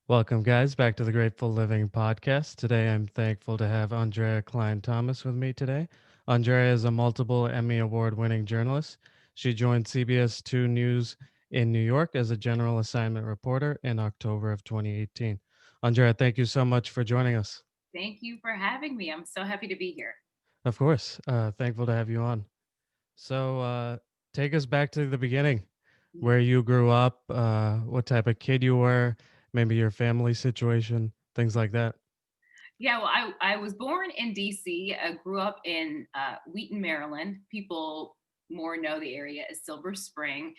Welcome, guys, back to the Grateful Living podcast. Today, I'm thankful to have Aundrea Cline-Thomas with me today. Aundrea is a multiple Emmy Award winning journalist. She joined CBS 2 News in New York as a general assignment reporter in October of 2018. Aundrea, thank you so much for joining us. Thank you for having me. I'm so happy to be here. Of course, thankful to have you on. So, take us back to the beginning, where you grew up, what type of kid you were, maybe your family situation, things like that. Yeah, well, I was born in DC. I grew up in Wheaton, Maryland. People more know the area as Silver Spring.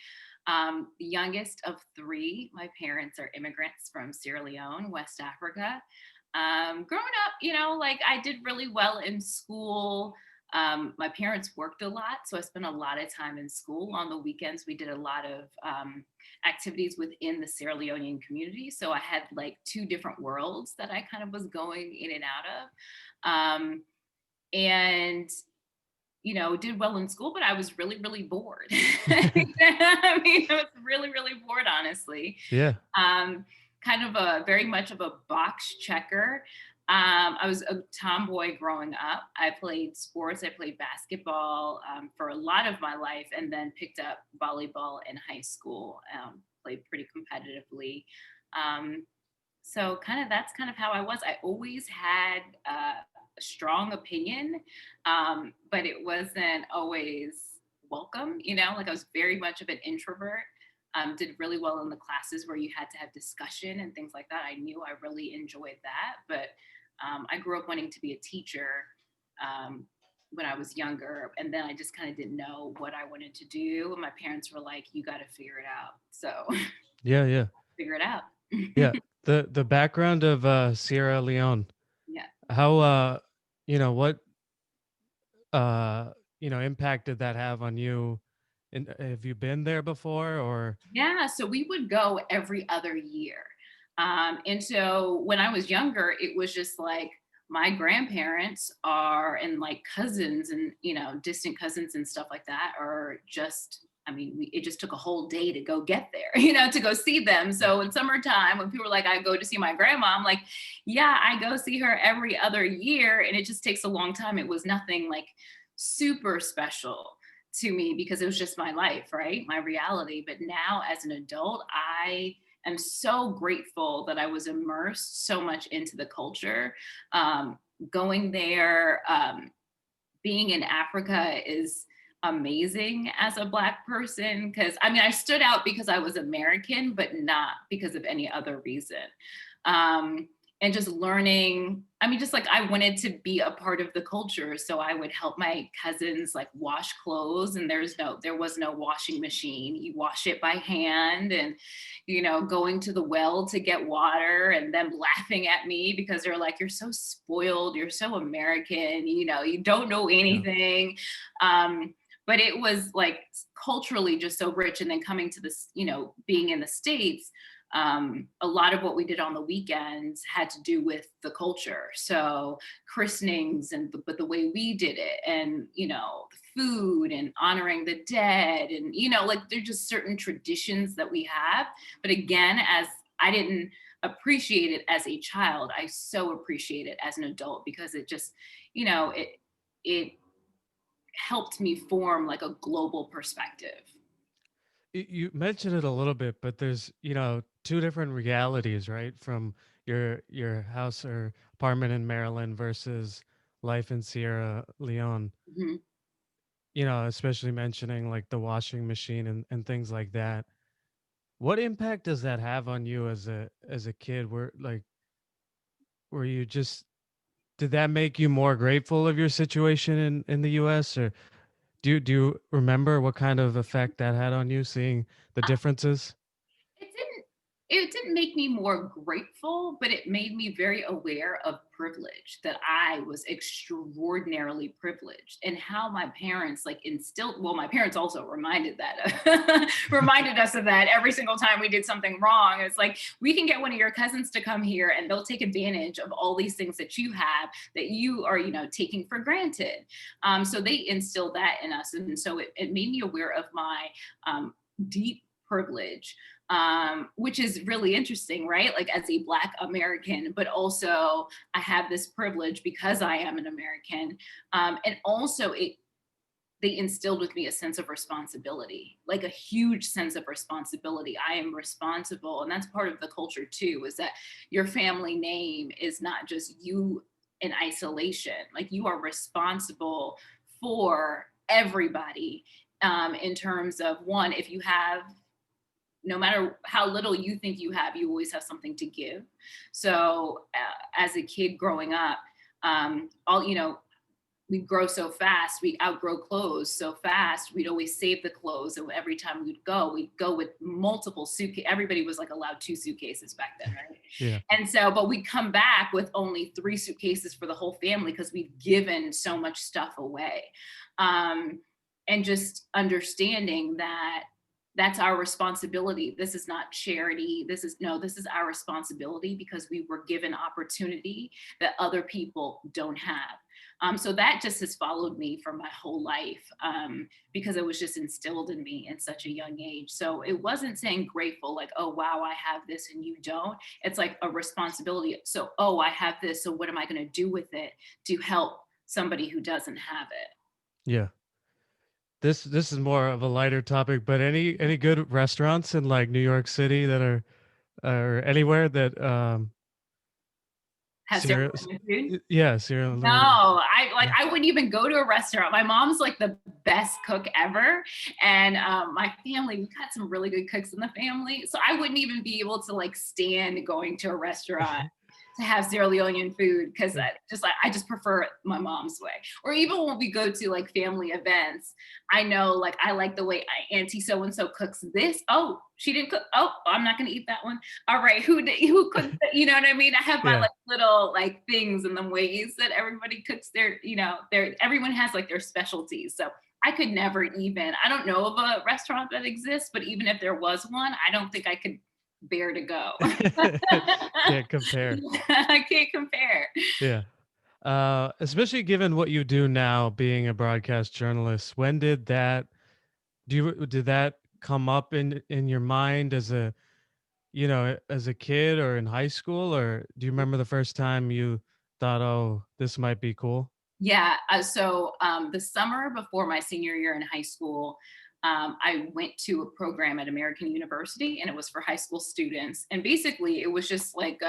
The youngest of three. My parents are immigrants from Sierra Leone, West Africa. Growing up, like I did really well in school. My parents worked a lot, so I spent a lot of time in school. On the weekends, we did a lot of activities within the Sierra Leonean community. So I had like two different worlds that I kind of was going in and out of. And did well in school, but I was really, really bored. I mean, I was really, really bored, honestly. Yeah. Um, Kind of a very much of a box checker. I was a tomboy growing up. I played sports. I played basketball for a lot of my life, and then picked up volleyball in high school. Played pretty competitively. Um, so that's kind of how I was. I always had a strong opinion, but it wasn't always welcome. Like I was very much of an introvert. Did really well in the classes where you had to have discussion and things like that. I knew I really enjoyed that, but I grew up wanting to be a teacher um, when I was younger, and then I just kind of didn't know what I wanted to do. And my parents were like, "You got to figure it out." So Yeah, yeah. figure it out. Yeah. The background of Sierra Leone, Yeah. how what uh impact did that have on you? And have you been there before or Yeah, so we would go every other year. And so when I was younger, it was just like my grandparents are and like cousins and distant cousins and stuff like that are just it just took a whole day to go get there, to go see them. So in summertime, when people were like, I go to see my grandma, I'm like, yeah, I go see her every other year. And it just takes a long time. It was nothing like super special to me because it was just my life, right? My reality. But now as an adult, I am so grateful that I was immersed so much into the culture. Going there, being in Africa is amazing as a Black person because I stood out because I was American, but not because of any other reason. Um, and just learning, just like I wanted to be a part of the culture. So I would help my cousins like wash clothes, and there was no washing machine. You wash it by hand, and going to the well to get water and them laughing at me because they're like, you're so spoiled, you're so American, you don't know yeah. anything. But it was like culturally just so rich. And then coming to this, being in the States, a lot of what we did on the weekends had to do with the culture. So christenings but the way we did it, and the food and honoring the dead, and like there's just certain traditions that we have. But again, as I didn't appreciate it as a child, I so appreciate it as an adult because it just, it helped me form like a global perspective. You mentioned it a little bit, but there's, two different realities, right? From your house or apartment in Maryland versus life in Sierra Leone. Mhm. Especially mentioning like the washing machine and things like that. What impact does that have on you as a kid? Were you just did that make you more grateful of your situation in the US, or do you remember what kind of effect that had on you seeing the differences? It didn't make me more grateful, but it made me very aware of privilege, that I was extraordinarily privileged, and how my parents like instilled, well, my parents also reminded us of that every single time we did something wrong. It's like, we can get one of your cousins to come here and they'll take advantage of all these things that you have that you are, taking for granted. So they instilled that in us. And so it made me aware of my deep privilege, which is really interesting, right? Like as a Black American, but also I have this privilege because I am an American. And also they instilled with me a sense of responsibility, like a huge sense of responsibility. I am responsible. And that's part of the culture too, is that your family name is not just you in isolation. Like you are responsible for everybody, in terms of one, if you have, no matter how little you think you have, you always have something to give. So as a kid growing up, all, we grow so fast, we outgrow clothes so fast, we'd always save the clothes. And every time we'd go with multiple suitcases. Everybody was like allowed 2 suitcases back then, right? Yeah. And so, but we come back with only 3 suitcases for the whole family because we've given so much stuff away. And just understanding that that's our responsibility. This is not charity. This is our responsibility because we were given opportunity that other people don't have. So that just has followed me for my whole life, because it was just instilled in me in such a young age. So it wasn't saying grateful, like, oh, wow, I have this and you don't. It's like a responsibility. So, oh, I have this. So what am I going to do with it to help somebody who doesn't have it? Yeah. This is more of a lighter topic, but any good restaurants in like New York City that are or anywhere that Has zero Sierra limit food? yeah, Sierra No, Leone. Yeah. I wouldn't even go to a restaurant. My mom's like the best cook ever. And my family, we got some really good cooks in the family. So I wouldn't even be able to like stand going to a restaurant to have Sierra Leonean food because I just prefer it my mom's way. Or even when we go to like family events, I know like I like the way Auntie so and so cooks this. Oh, she didn't cook. Oh, I'm not gonna eat that one. All right, who cooked that? You know what I mean? I have my Yeah. like little like things and the ways that everybody cooks everyone has like their specialties. So I could never even, I don't know of a restaurant that exists, but even if there was one, I don't think I could bear to go. Can't compare. I can't compare. Yeah. Especially given what you do now being a broadcast journalist, when did that come up in your mind as a, as a kid or in high school, or do you remember the first time you thought, "Oh, this might be cool?" Yeah. The summer before my senior year in high school, I went to a program at American University, and it was for high school students. And basically, it was just like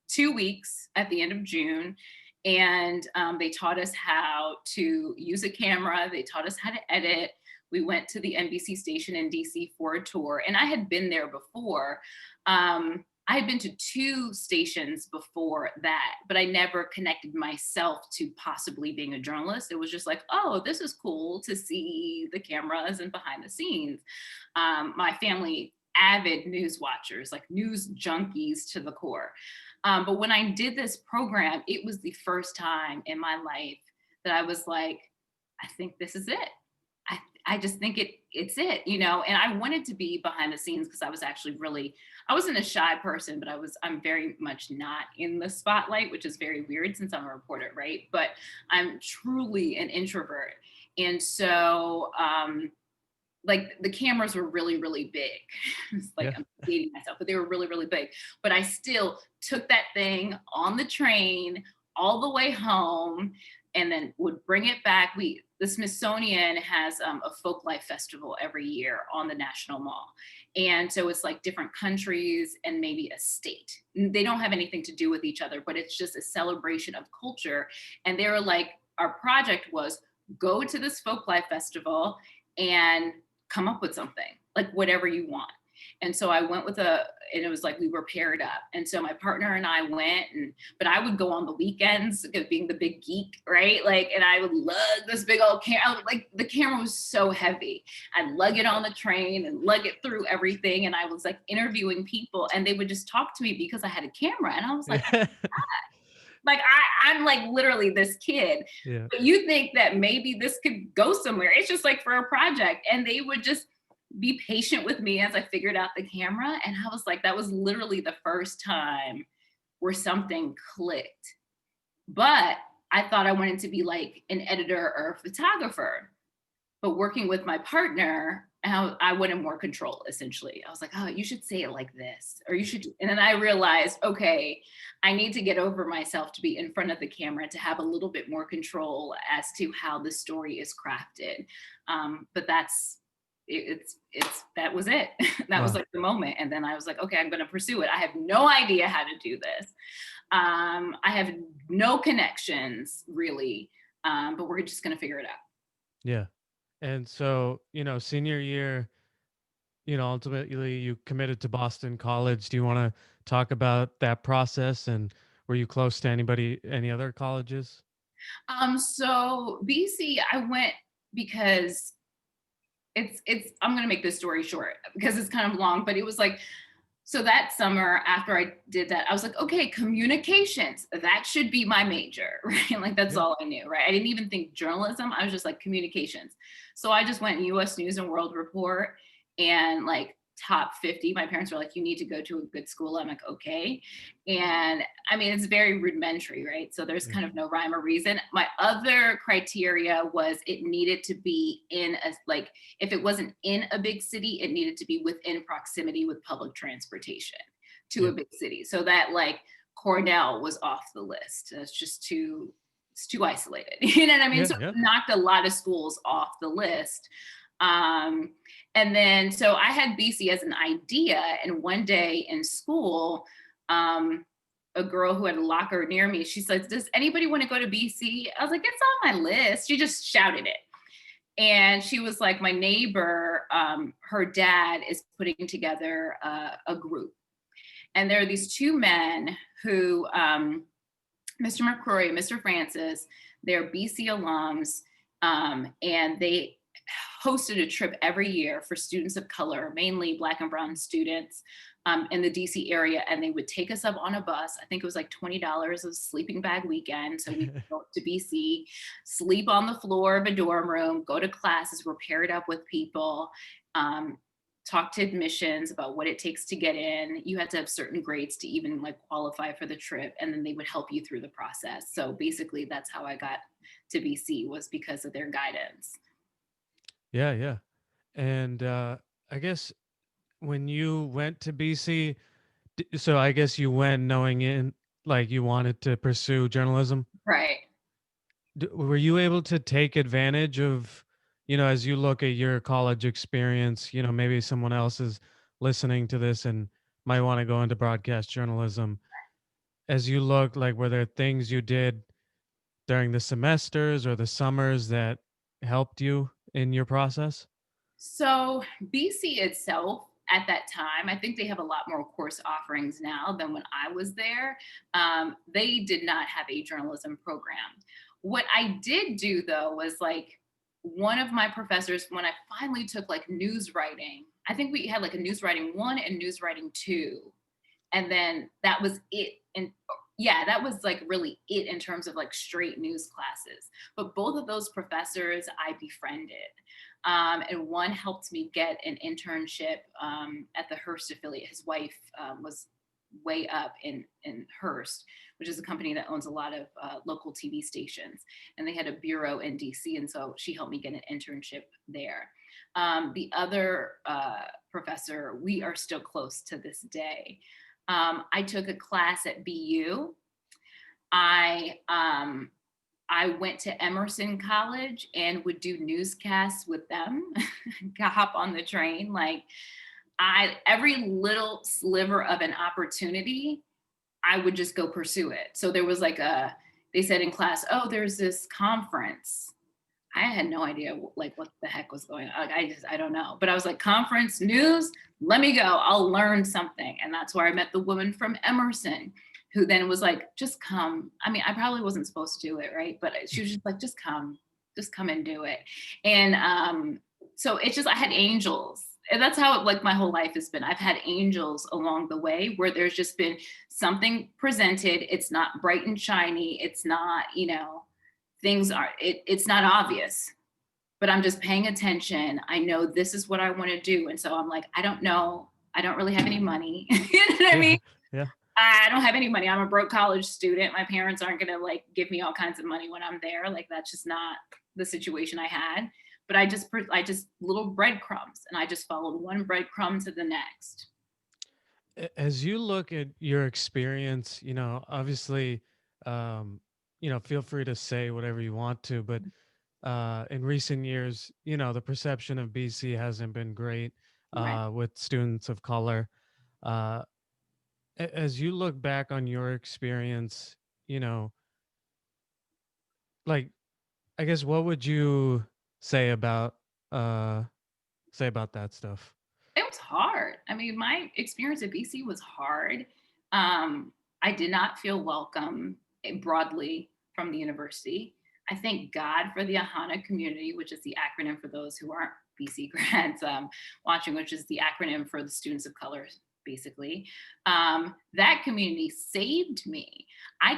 2 weeks at the end of June. And they taught us how to use a camera, they taught us how to edit. We went to the NBC station in DC for a tour, and I had been there before. I had been to 2 stations before that, but I never connected myself to possibly being a journalist. It was just like, oh, this is cool to see the cameras and behind the scenes. My family, avid news watchers, like news junkies to the core. But when I did this program, it was the first time in my life that I was like, I think this is it. I just think it's it, and I wanted to be behind the scenes because I was actually really, I wasn't a shy person, but I'm very much not in the spotlight, which is very weird since I'm a reporter, right? But I'm truly an introvert. And so like the cameras were really, really big. It's like Yeah. I'm dating myself, but they were really, really big. But I still took that thing on the train all the way home and then would bring it back. The Smithsonian has a folk life festival every year on the National Mall. And so it's like different countries and maybe a state. They don't have anything to do with each other, but it's just a celebration of culture. And they were like, our project was go to this folk life festival and come up with something, like whatever you want. And so I went and it was like we were paired up. And so my partner and I went, but I would go on the weekends, being the big geek, right? Like, and I would lug this big old camera. Like the camera was so heavy. I'd lug it on the train and lug it through everything. And I was like interviewing people, and they would just talk to me because I had a camera. And I was like, Yeah. like I'm like literally this kid, Yeah. but you think that maybe this could go somewhere. It's just like for a project, and they would just be patient with me as I figured out the camera. And I was like, that was literally the first time where something clicked. But I thought I wanted to be like an editor or a photographer. But working with my partner, how I wanted more control, essentially. I was like, oh, you should say it like this, or you should. And then I realized, okay, I need to get over myself to be in front of the camera to have a little bit more control as to how the story is crafted. But it's that was it. That was Wow. like the moment. And then I was like, okay, I'm going to pursue it. I have no idea how to do this. I have no connections really, but we're just going to figure it out. Yeah. And so, senior year, ultimately you committed to Boston College. Do you want to talk about that process, and were you close to any other colleges? So BC, I went because it's I'm gonna make this story short because it's kind of long, but it was like, so that summer after I did that, I was like, okay, communications, that should be my major, right? Like that's Yeah. all I knew, right? I didn't even think journalism. I was just like communications. So I just went US News and World Report and like top 50. My parents were like, you need to go to a good school. I'm like, okay. And I mean, it's very rudimentary, right? So there's Yeah. kind of no rhyme or reason. My other criteria was it needed to be in a, like, if it wasn't in a big city, it needed to be within proximity with public transportation to a Yeah. big city. So that like Cornell was off the list. It's just too, it's too isolated. You know what I mean? Yeah. So Yeah. it knocked a lot of schools off the list. Um, and then so I had BC as an idea, and one day in school, um, a girl who had a locker near me, she said, "Does anybody want to go to BC?" I was like, "It's on my list." She just shouted it. And she was like, my neighbor, her dad is putting together a group. And there are these two men who, Mr. McCrory and Mr. Francis, they're BC alums, and they hosted a trip every year for students of color, mainly Black and Brown students, in the DC area. And they would take us up on a bus. I think it was like $20 a sleeping bag weekend. So we go up to BC, sleep on the floor of a dorm room, go to classes, we're paired up with people. Talk to admissions about what it takes to get in. You had to have certain grades to even like qualify for the trip, and then they would help you through the process. So basically that's how I got to BC, was because of their guidance. Yeah. Yeah. And I guess when you went to BC, so I guess you went knowing in like you wanted to pursue journalism. Right. Were you able to take advantage of, as you look at your college experience, maybe someone else is listening to this and might want to go into broadcast journalism. As you look, like, were there things you did during the semesters or the summers that helped you in your process? So BC itself at that time, I think they have a lot more course offerings now than when I was there. They did not have a journalism program. What I did do though was like, one of my professors, when I finally took like news writing, I think we had like a news writing 1 and news writing 2, and then that was it. And yeah, that was like really it in terms of like straight news classes. But both of those professors I befriended, and one helped me get an internship at the Hearst affiliate. His wife was way up in Hearst, which is a company that owns a lot of local TV stations, and they had a bureau in DC, and so she helped me get an internship there. The other professor, we are still close to this day. I took a class at BU. I I went to Emerson College and would do newscasts with them. Hop on the train, like I every little sliver of an opportunity, I would just go pursue it. So there was like a, they said in class, oh, there's this conference. I had no idea like what the heck was going on. Like, I don't know. But I was like, conference news, let me go. I'll learn something. And that's where I met the woman from Emerson, who then was like, just come. I mean, I probably wasn't supposed to do it, right? But she was just like, just come and do it. And so it's just, I had angels. And that's how like my whole life has been. I've had angels along the way where there's just been something presented. It's not bright and shiny. It's not, things are, it's not obvious, but I'm just paying attention. I know this is what I want to do. And so I'm like, I don't know. I don't really have any money. You know what I Yeah. mean? Yeah. I don't have any money. I'm a broke college student. My parents aren't going to like give me all kinds of money when I'm there. Like that's just not the situation I had. but I just little breadcrumbs, and I just followed one breadcrumb to the next. As you look at your experience, obviously, um, feel free to say whatever you want to, but in recent years, the perception of BC hasn't been great Right. with students of color. Uh, as you look back on your experience, you know, like, I guess, what would you say about uh, that stuff? It was hard. I mean, my experience at BC was hard. Um, I did not feel welcome broadly from the university. I thank God for the AHANA community, which is the acronym for those who aren't BC grads watching, which is the acronym for the students of color, basically. That community saved me. I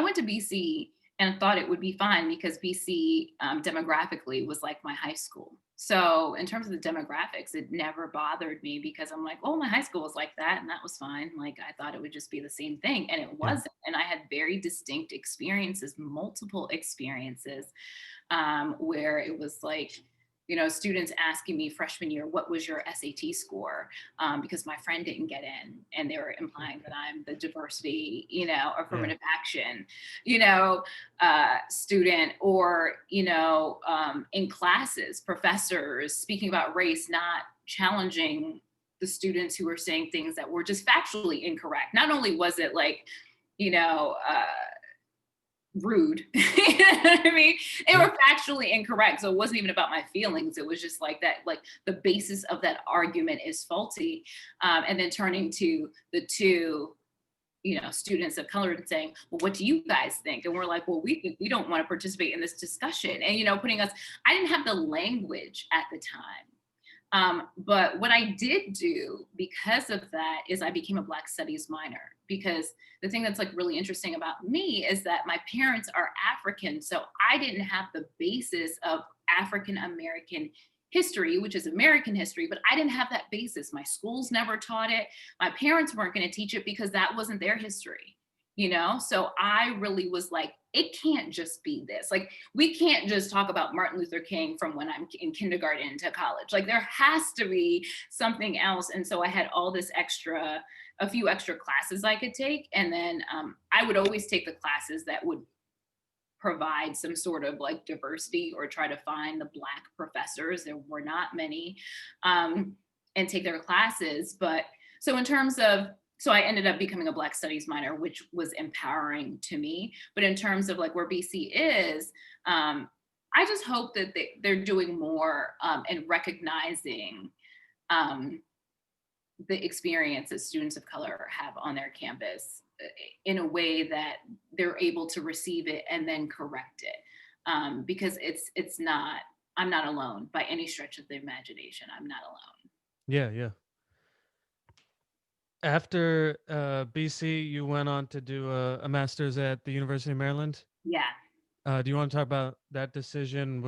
went to BC and thought it would be fine because BC demographically was like my high school. So in terms of the demographics, it never bothered me because I'm like, oh, my high school was like that, and that was fine. Like I thought it would just be the same thing, and it Yeah. wasn't. And I had very distinct experiences, multiple experiences, where it was like, students asking me freshman year, what was your SAT score? Because my friend didn't get in, and they were implying that I'm the diversity, Yeah. affirmative action, student, or, in classes, professors speaking about race, not challenging the students who were saying things that were just factually incorrect. Not only was it like, you know, uh, rude. You know what I mean? They Yeah. were factually incorrect. So it wasn't even about my feelings. It was just like that, like the basis of that argument is faulty. And then turning to the two, students of color and saying, well, what do you guys think? And we're like, well, we think we don't want to participate in this discussion. And, putting us, I didn't have the language at the time. But what I did do because of that is I became a Black Studies minor, because the thing that's like really interesting about me is that my parents are African. So I didn't have the basis of African American history, which is American history, but I didn't have that basis. My schools never taught it. My parents weren't going to teach it because that wasn't their history. So I really was like, it can't just be this. Like, we can't just talk about Martin Luther King from when I'm in kindergarten to college. Like, there has to be something else. And so I had a few extra classes I could take. And then I would always take the classes that would provide some sort of like diversity or try to find the Black professors. There were not many, and take their classes. But so in terms of, so I ended up becoming a Black Studies minor, which was empowering to me. But in terms of like where BC is, I just hope that they're doing more and recognizing um, the experience that students of color have on their campus in a way that they're able to receive it and then correct it. Because it's not, I'm not alone by any stretch of the imagination. I'm not alone. Yeah. Yeah. After BC, you went on to do a master's at the University of Maryland. Yeah, Do you want to talk about that decision?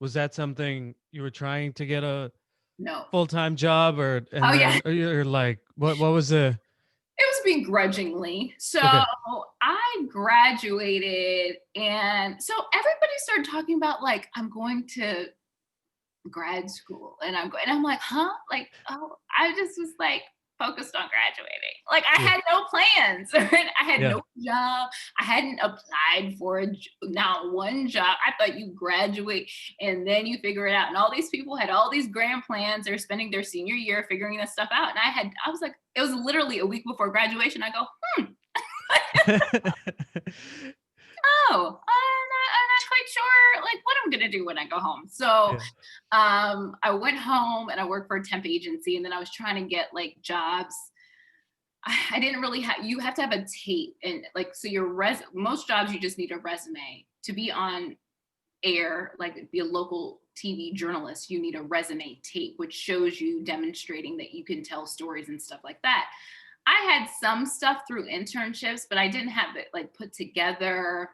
Was that something you were trying to get a no. full-time job, or Oh and yeah, then or you're like, what was the it was begrudgingly. So okay? I graduated, and so everybody started talking about like, I'm going to grad school, and I'm like, huh? Like, oh, I just was like focused on graduating. Like, I Yeah. had no plans. I had Yeah. no job. I hadn't applied for not one job. I thought you graduate and then you figure it out. And all these people had all these grand plans. They're spending their senior year figuring this stuff out. And I was like, it was literally a week before graduation. I go, oh, I'm not quite sure like what I'm gonna do when I go home. So Yeah. I went home and I worked for a temp agency, and then I was trying to get like jobs. I didn't really have, you have to have a tape, and like, so most jobs you just need a resume to be on air, like be a local TV journalist. You need a resume tape, which shows you demonstrating that you can tell stories and stuff like that. I had some stuff through internships, but I didn't have it like put together.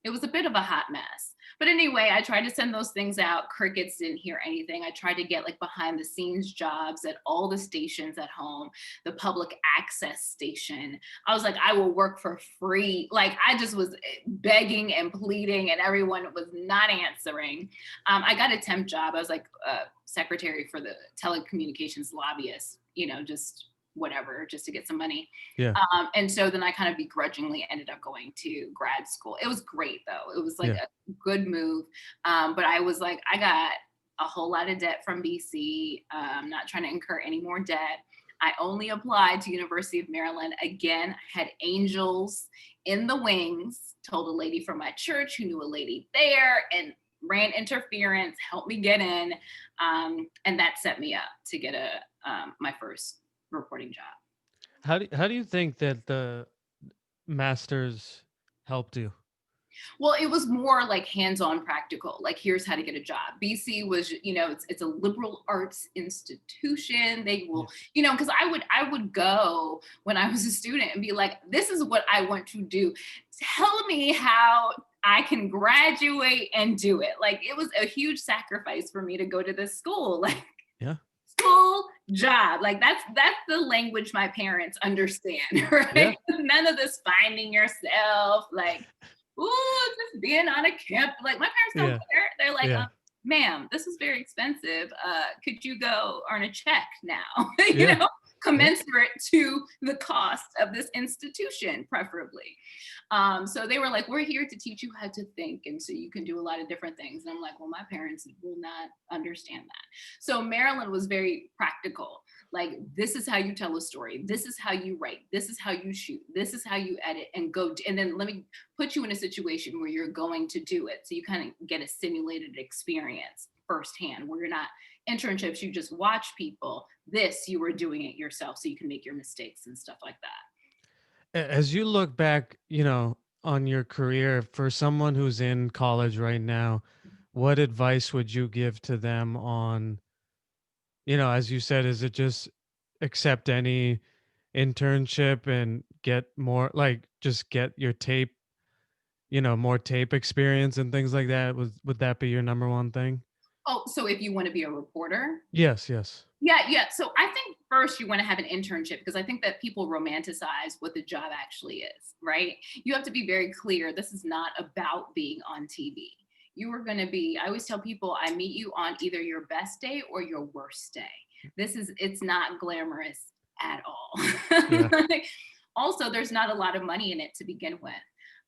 It was a bit of a hot mess. But anyway, I tried to send those things out. Crickets, didn't hear anything. I tried to get like behind the scenes jobs at all the stations at home, the public access station. I was like, I will work for free. Like I just was begging and pleading, and everyone was not answering. I got a temp job. I was like secretary for the telecommunications lobbyist, just whatever, just to get some money. Yeah. And so then I kind of begrudgingly ended up going to grad school. It was great though. It was like Yeah. a good move. But I was like, I got a whole lot of debt from BC. I'm not trying to incur any more debt. I only applied to University of Maryland. Again, had angels in the wings, told a lady from my church who knew a lady there and ran interference, helped me get in. And that set me up to get my first reporting job. How do you think that the masters helped you? Well, it was more like hands-on practical. Like, here's how to get a job. BC was, it's a liberal arts institution. They Yeah. will, because I would go when I was a student and be like, this is what I want to do. Tell me how I can graduate and do it. Like, it was a huge sacrifice for me to go to this school. Like, Yeah. school job, like that's the language my parents understand. Yeah. Right? None of this finding yourself, like, ooh, just being on a camp. Like my parents don't Yeah. care. They're like, Yeah. ma'am, this is very expensive. Could you go earn a check now? Yeah. Yeah. Commensurate to the cost of this institution, preferably. So they were like, we're here to teach you how to think. And so you can do a lot of different things. And I'm like, well, my parents will not understand that. So Maryland was very practical. Like, this is how you tell a story. This is how you write. This is how you shoot. This is how you edit and go. And then let me put you in a situation where you're going to do it. So you kind of get a simulated experience firsthand where you're not internships, you just watch people. This, you were doing it yourself so you can make your mistakes and stuff like that. As you look back, on your career for someone who's in college right now, what advice would you give to them on, as you said, is it just accept any internship and get more, like, just get your tape, more tape experience and things like that? Would that be your number one thing? Oh, so if you want to be a reporter, Yes, yes. yeah. So I think first you want to have an internship because I think that people romanticize what the job actually is, right? You have to be very clear. This is not about being on TV. You are going to be, I always tell people, I meet you on either your best day or your worst day. It's not glamorous at all. Yeah. Also, there's not a lot of money in it to begin with.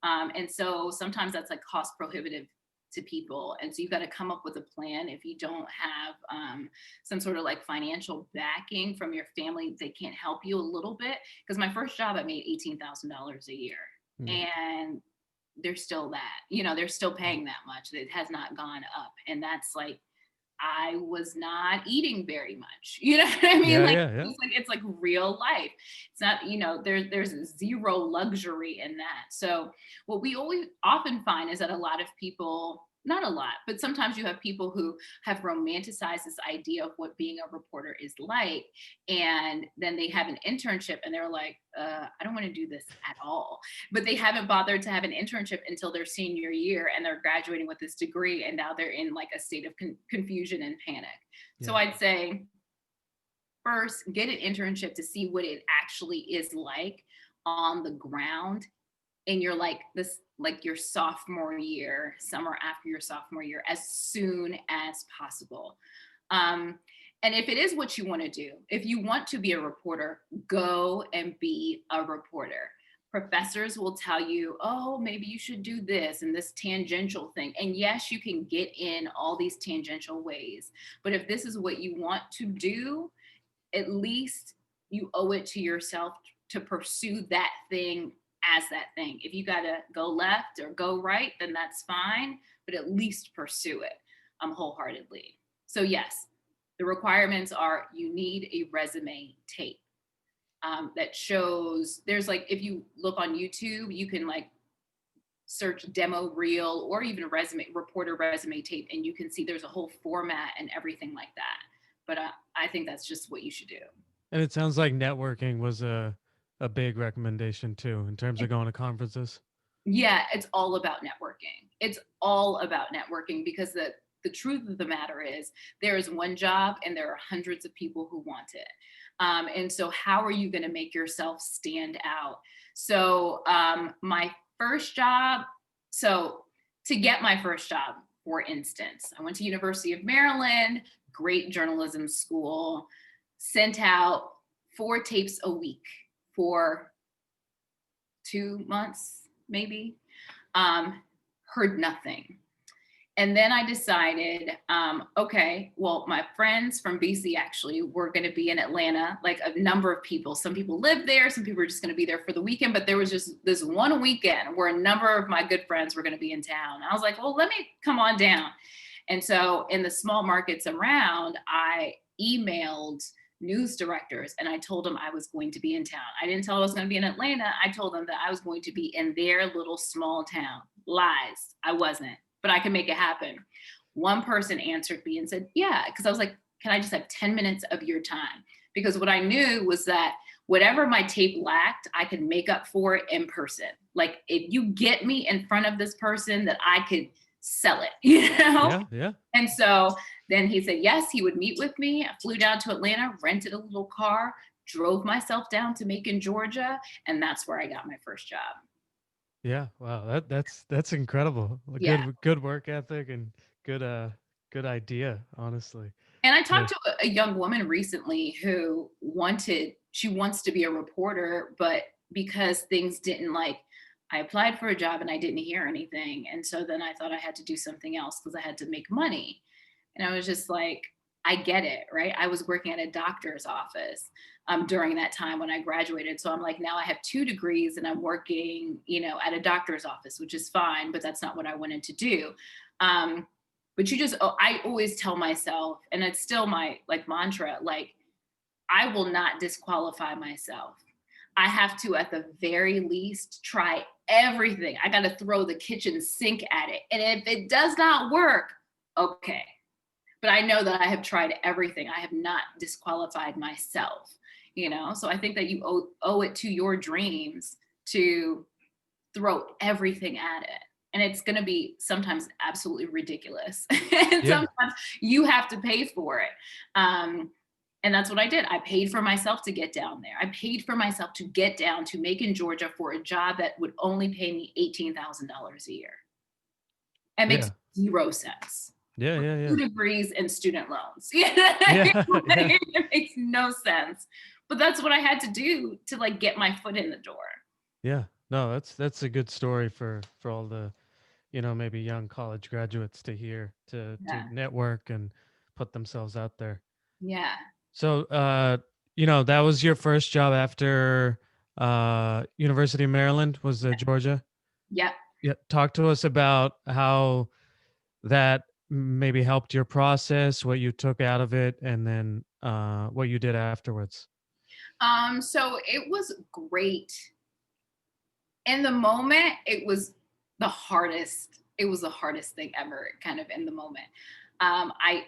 And so sometimes that's like cost prohibitive to people. And so you've got to come up with a plan. If you don't have some sort of like financial backing from your family, they can't help you a little bit. Because my first job, I made $18,000 a year. Yeah. And there's still that, they're still paying that much. It has not gone up. And that's like, I was not eating very much. You know what I mean? Yeah, Like yeah, yeah. it's like real life. It's not, there's zero luxury in that. So what we always often find is that a lot of people, not a lot, but sometimes you have people who have romanticized this idea of what being a reporter is like. And then they have an internship and they're like, I don't want to do this at all. But they haven't bothered to have an internship until their senior year and they're graduating with this degree. And now they're in like a state of confusion and panic. So Yeah. I'd say first, get an internship to see what it actually is like on the ground in your like your sophomore year, summer after your sophomore year, as soon as possible. And if it is what you want to do, if you want to be a reporter, go and be a reporter. Professors will tell you, oh, maybe you should do this and this tangential thing. And yes, you can get in all these tangential ways. But if this is what you want to do, at least you owe it to yourself to pursue that thing as that thing. If you got to go left or go right, then that's fine, but at least pursue it wholeheartedly. So, yes, the requirements are you need a resume tape that shows, there's like, if you look on YouTube, you can like search demo reel or even reporter resume tape, and you can see there's a whole format and everything like that. But I think that's just what you should do. And it sounds like networking was a big recommendation too in terms of going to conferences. Yeah, it's all about networking. It's all about networking because the truth of the matter is there is one job and there are hundreds of people who want it. And so how are you going to make yourself stand out? So my first job, so to get my first job, for instance, I went to University of Maryland, great journalism school, sent out 4 tapes a week for 2 months, maybe. Um, Heard nothing. And then I decided, okay, well, my friends from BC actually were going to be in Atlanta, like a number of people. Some people lived there, some people were just going to be there for the weekend, but there was just this one weekend where a number of my good friends were going to be in town. I was like, well, let me come on down. And so in the small markets around, I emailed news directors and I told them I was going to be in town. I didn't tell them I was going to be in Atlanta. I told them that I was going to be in their little small town. Lies. I wasn't, but I can make it happen. One person answered me and said, yeah, because I was like, can I just have 10 minutes of your time? Because what I knew was that whatever my tape lacked, I could make up for it in person. Like if you get me in front of this person, that I could sell it, you know? Yeah, yeah. And so then he said, yes, he would meet with me. I flew down to Atlanta, rented a little car, drove myself down to Macon, Georgia, and that's where I got my first job. Yeah, wow, that's incredible. A Yeah. good work ethic and good good idea, honestly. And I Yeah. talked to a young woman recently who she wants to be a reporter, but because things didn't like, I applied for a job and I didn't hear anything. And so then I thought I had to do something else because I had to make money. And I was just like, I get it, right? I was working at a doctor's office during that time when I graduated. So I'm like, now I have 2 degrees and I'm working, at a doctor's office, which is fine, but that's not what I wanted to do. Um, but I always tell myself, and it's still my like mantra, like, I will not disqualify myself. I have to, at the very least, try everything. I got to throw the kitchen sink at it. And if it does not work, okay. But I know that I have tried everything. I have not disqualified myself. So I think that you owe it to your dreams to throw everything at it. And it's going to be sometimes absolutely ridiculous. And Yeah. sometimes you have to pay for it. Um, and that's what I did. I paid for myself to get down there. I paid for myself to get down to Macon, Georgia for a job that would only pay me $18,000 a year. It makes Yeah. 0 sense. Yeah, yeah, two yeah. degrees and student loans. You know what I Yeah, mean? yeah. It makes no sense. But that's what I had to do to like get my foot in the door. Yeah. No, that's a good story for all the, maybe young college graduates to hear, to Yeah. network and put themselves out there. Yeah. So, that was your first job after University of Maryland was Georgia. Yep. Yeah, talk to us about how that maybe helped your process, what you took out of it, and then what you did afterwards. So it was great. In the moment, it was the hardest thing ever, kind of in the moment. I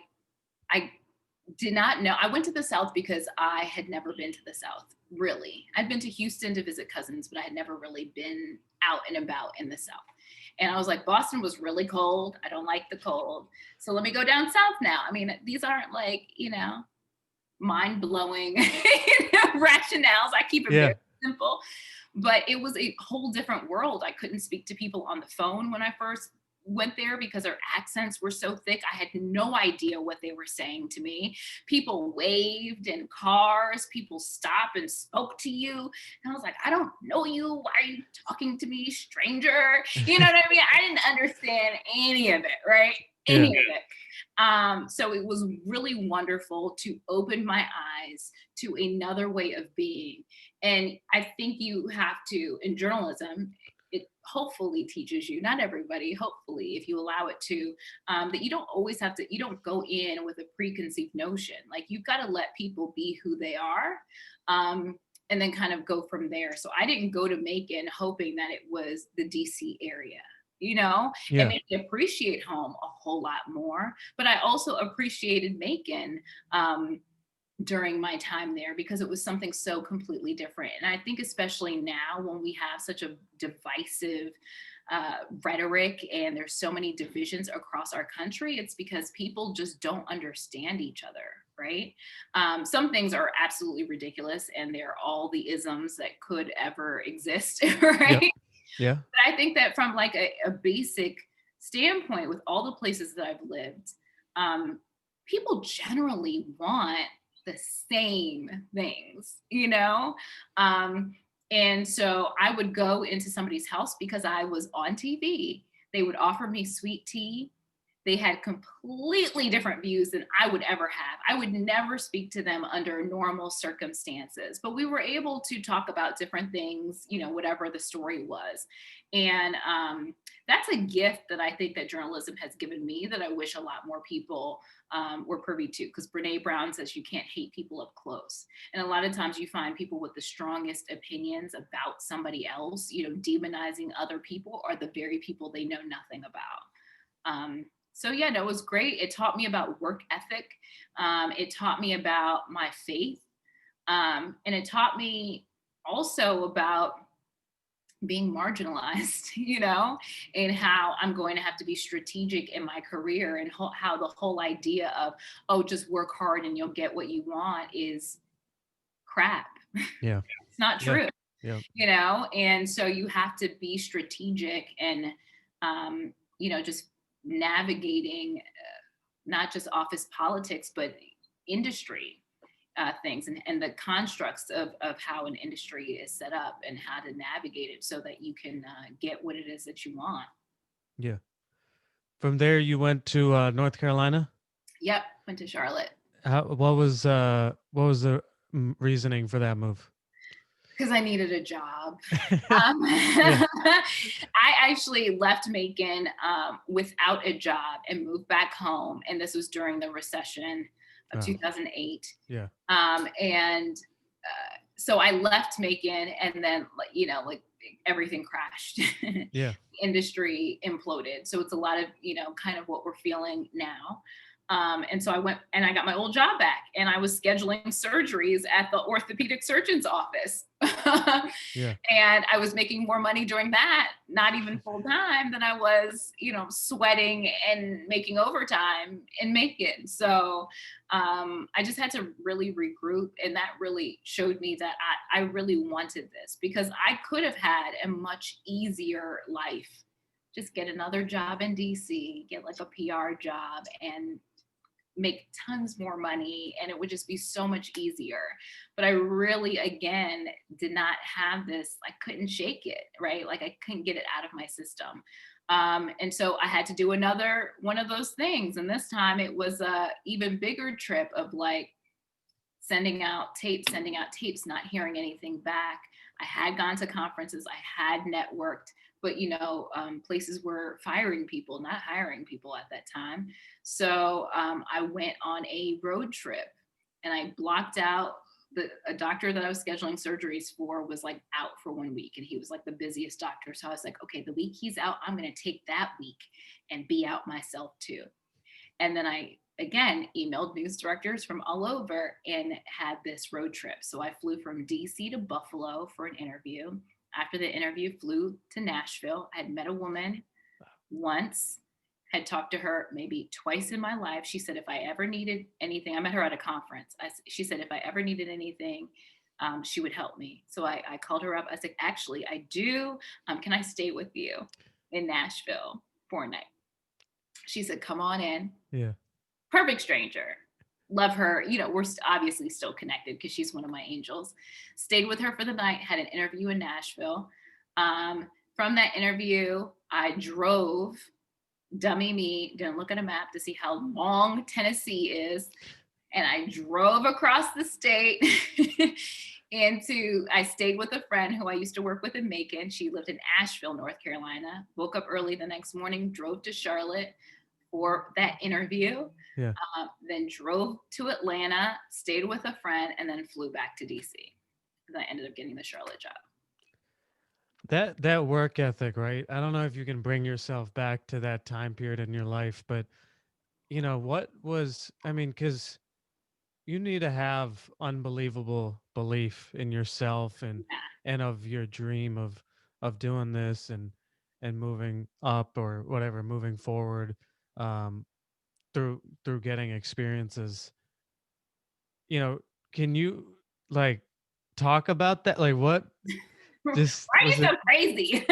did not know. I went to the South because I had never been to the South, really. I'd been to Houston to visit cousins, but I had never really been out and about in the South. And I was like, Boston was really cold. I don't like the cold. So let me go down South now. I mean, these aren't like, mind blowing rationales. I keep it very Yeah. simple. But it was a whole different world. I couldn't speak to people on the phone when I first went there because their accents were so thick. I had no idea what they were saying to me. People waved in cars, people stopped and spoke to you. And I was like, I don't know you. Why are you talking to me, stranger? You know what I mean? I didn't understand any of it, right? Any Yeah. of it. So it was really wonderful to open my eyes to another way of being. And I think you have to, in journalism, it hopefully teaches you, not everybody, hopefully, if you allow it to, that you don't always have to, you don't go in with a preconceived notion. Like you've got to let people be who they are. And then kind of go from there. So I didn't go to Macon hoping that it was the DC area. It Yeah. made me appreciate home a whole lot more. But I also appreciated Macon during my time there because it was something so completely different. And I think, especially now when we have such a divisive rhetoric and there's so many divisions across our country, it's because people just don't understand each other. Right. Some things are absolutely ridiculous and they're all the isms that could ever exist. Yep. Right. Yeah. But I think that from like a basic standpoint, with all the places that I've lived, um, people generally want the same things, you know? Um, and so I would go into somebody's house because I was on TV. They would offer me sweet tea. They had completely different views than I would ever have. I would never speak to them under normal circumstances, but we were able to talk about different things, you know, whatever the story was. And that's a gift that I think that journalism has given me that I wish a lot more people were privy to. Because Brene Brown says you can't hate people up close. And a lot of times you find people with the strongest opinions about somebody else, you know, demonizing other people, are the very people they know nothing about. So yeah, no, it was great. It taught me about work ethic. It taught me about my faith. And it taught me also about being marginalized, you know, and how I'm going to have to be strategic in my career, and how the whole idea of, oh, just work hard and you'll get what you want is crap. Yeah. It's not Yeah. true, Yeah. you know? And so you have to be strategic and, you know, just navigating not just office politics, but industry things, and the constructs of how an industry is set up and how to navigate it so that you can get what it is that you want. Yeah. From there, you went to North Carolina. Yep, went to Charlotte What was the reasoning for that move? because I needed a job. Yeah. I actually left Macon without a job and moved back home. And this was during the recession of Oh, 2008. yeah. And so I left Macon, and then, like, you know, like everything crashed. Yeah. Industry imploded. So it's a lot of, you know, kind of what we're feeling now. And so I went and I got my old job back, and I was scheduling surgeries at the orthopedic surgeon's office. Yeah. And I was making more money doing that, not even full time, than I was, you know, sweating and making overtime in Macon. So I just had to really regroup. And that really showed me that I really wanted this, because I could have had a much easier life. Just get another job in DC, get like a PR job, and make tons more money, and it would just be so much easier. But I really, again, did not have this, I couldn't shake it, right? Like I couldn't get it out of my system. And so I had to do another one of those things, and this time it was a even bigger trip of like sending out tapes, not hearing anything back. I had gone to conferences, I had networked, but you know, places were firing people, not hiring people at that time. So I went on a road trip, and I blocked out a doctor that I was scheduling surgeries for was like out for 1 week, and he was like the busiest doctor. So I was like, okay, the week he's out, I'm going to take that week and be out myself too. And then I again emailed news directors from all over and had this road trip. So I flew from DC to Buffalo for an interview. After the interview, flew to Nashville. I had met a woman once, had talked to her maybe twice in my life. She said if I ever needed anything, I met her at a conference. She said if I ever needed anything, she would help me. So I called her up. I said, actually, I do. Can I stay with you in Nashville for a night? She said, come on in. Yeah. Perfect stranger. Love her. You know, we're obviously still connected because she's one of my angels. Stayed with her for the night, had an interview in Nashville. From that interview, I drove, dummy me, didn't look at a map to see how long Tennessee is. And I drove across the state I stayed with a friend who I used to work with in Macon. She lived in Asheville, North Carolina. Woke up early the next morning, drove to Charlotte for that interview, Yeah. then drove to Atlanta, stayed with a friend, and then flew back to DC. And I ended up getting the Charlotte job. That work ethic, right? I don't know if you can bring yourself back to that time period in your life, but you know, what was, I mean, cuz you need to have unbelievable belief in yourself Yeah. and of your dream of doing this and moving up or whatever, moving forward, um through getting experiences. You know, can you like talk about that? Like what Why just are was you it? so crazy?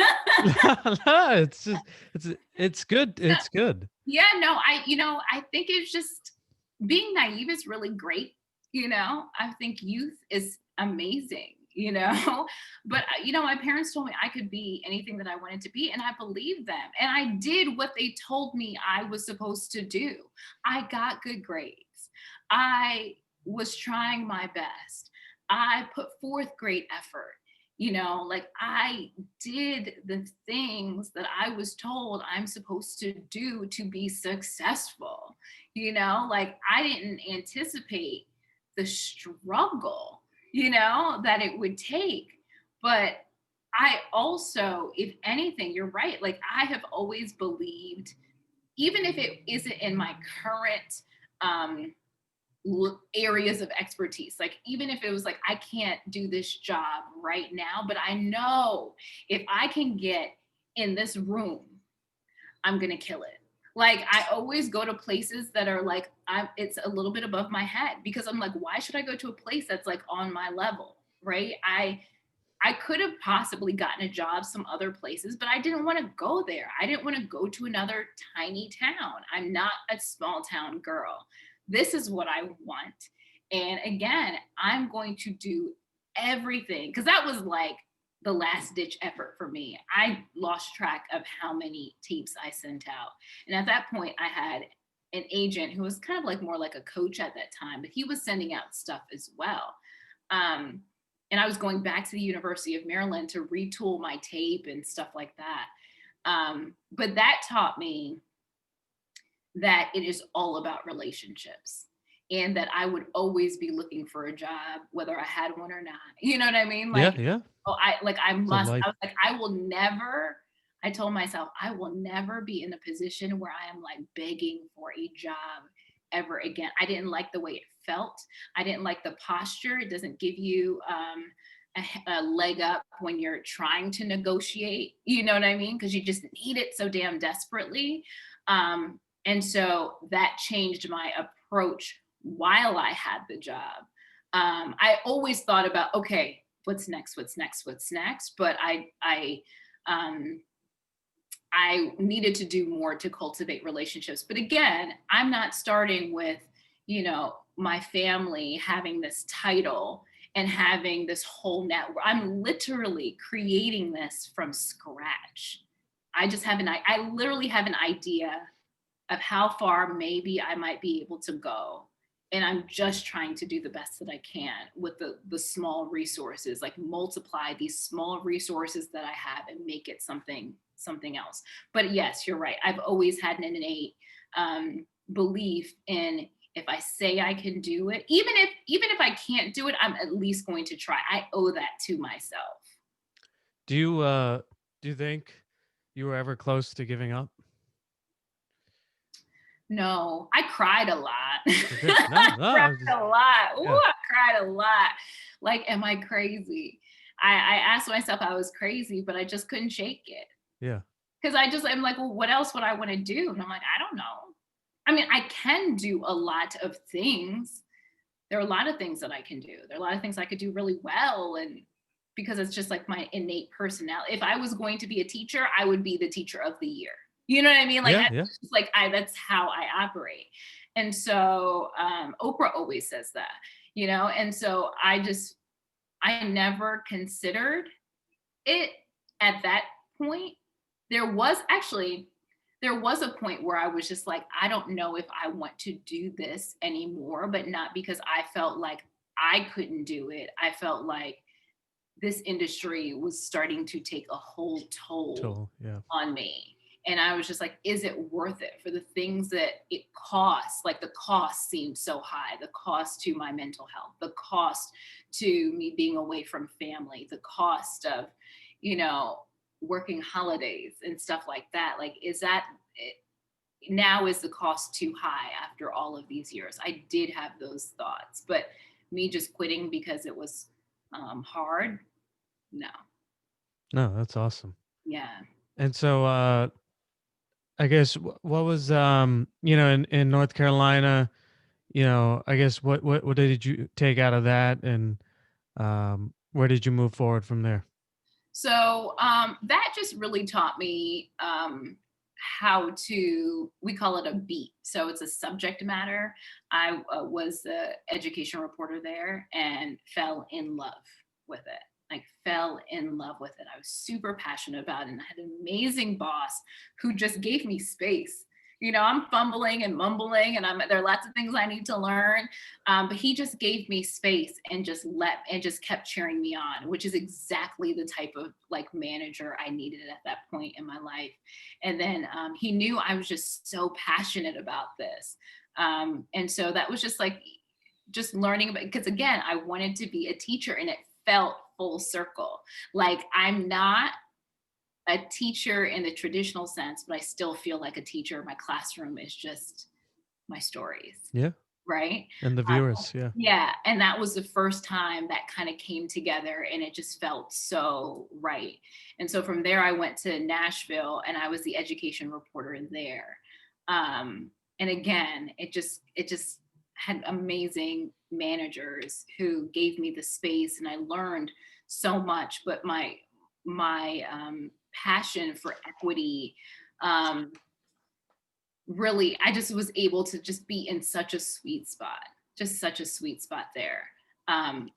No, it's just it's good. It's good. Yeah, no, I think it's just being naive is really great. I think youth is amazing, but my parents told me I could be anything that I wanted to be, and I believed them. And I did what they told me I was supposed to do. I got good grades. I was trying my best. I put forth great effort. Like I did the things that I was told I'm supposed to do to be successful. Like I didn't anticipate the struggle, that it would take. But I also, if anything, you're right. Like I have always believed, even if it isn't in my current um, areas of expertise. Like, even if it was like, I can't do this job right now, but I know if I can get in this room, I'm going to kill it. Like, I always go to places that are like, it's a little bit above my head because I'm like, why should I go to a place that's like on my level? Right. I could have possibly gotten a job some other places, but I didn't want to go there. I didn't want to go to another tiny town. I'm not a small town girl. This is what I want. And again, I'm going to do everything because that was like the last ditch effort for me. I lost track of how many tapes I sent out. And at that point, I had an agent who was kind of like more like a coach at that time, but he was sending out stuff as well. Um, and I was going back to the University of Maryland to retool my tape and stuff like that. But that taught me that it is all about relationships and that I would always be looking for a job, whether I had one or not. You know what I mean? Yeah, Like, yeah. oh, I It's a must, life. I was like, I told myself, I will never be in a position where I am like begging for a job ever again. I didn't like the way it felt. I didn't like the posture. It doesn't give you a leg up when you're trying to negotiate. You know what I mean? Because you just need it so damn desperately. And so that changed my approach while I had the job. I always thought about, okay, what's next? What's next? What's next? But um, I needed to do more to cultivate relationships. But again, I'm not starting with, my family having this title and having this whole network. I'm literally creating this from scratch. I literally have an idea of how far maybe I might be able to go. And I'm just trying to do the best that I can with the small resources, like multiply these small resources that I have and make it something else. But yes, you're right. I've always had an innate belief in, if I say I can do it, even if I can't do it, I'm at least going to try. I owe that to myself. Do you do you think you were ever close to giving up? No, I cried a lot. Okay. No, I no, I was cried just a lot. Ooh, yeah, I cried a lot. Like, am I crazy? I asked myself I was crazy, but I just couldn't shake it. yeah. Because I'm like, well, what else would I want to do? And I'm like, I don't know. I mean, I can do a lot of things. There are a lot of things that I can do. There are a lot of things I could do really well. And because it's just like my innate personality. If I was going to be a teacher, I would be the teacher of the year. You know what I mean? Like, Yeah, yeah. that's how I operate. And so Oprah always says that, and so I never considered it at that point. There was actually, there was a point where I was just like, I don't know if I want to do this anymore, but not because I felt like I couldn't do it. I felt like this industry was starting to take a whole toll Total, yeah. on me. And I was just like, is it worth it for the things that it costs? Like, the cost seemed so high, the cost to my mental health, the cost to me being away from family, the cost of, you know, working holidays and stuff like that. Like, is that it? now is the cost too high after all of these years? I did have those thoughts, but me just quitting because it was hard, no. No, that's awesome. Yeah. And so, I guess what was, in North Carolina, I guess what did you take out of that, and where did you move forward from there? So that just really taught me how to, we call it a beat. So it's a subject matter. I was the education reporter there and fell in love with it. Like, fell in love with it. I was super passionate about it. And I had an amazing boss who just gave me space. I'm fumbling and mumbling, and there are lots of things I need to learn. But he just gave me space and just kept cheering me on, which is exactly the type of like manager I needed at that point in my life. And then he knew I was just so passionate about this. And so that was just like, just learning about, because again, I wanted to be a teacher, and it felt full circle. Like, I'm not a teacher in the traditional sense, but I still feel like a teacher. My classroom is just my stories, Yeah. right? And the viewers, yeah. Yeah, and that was the first time that kind of came together, and it just felt so right. And so from there, I went to Nashville, and I was the education reporter there. And again, it just had amazing managers who gave me the space, and I learned so much. But my passion for equity, um, really, I just was able to just be in such a sweet spot, just such a sweet spot there. Um,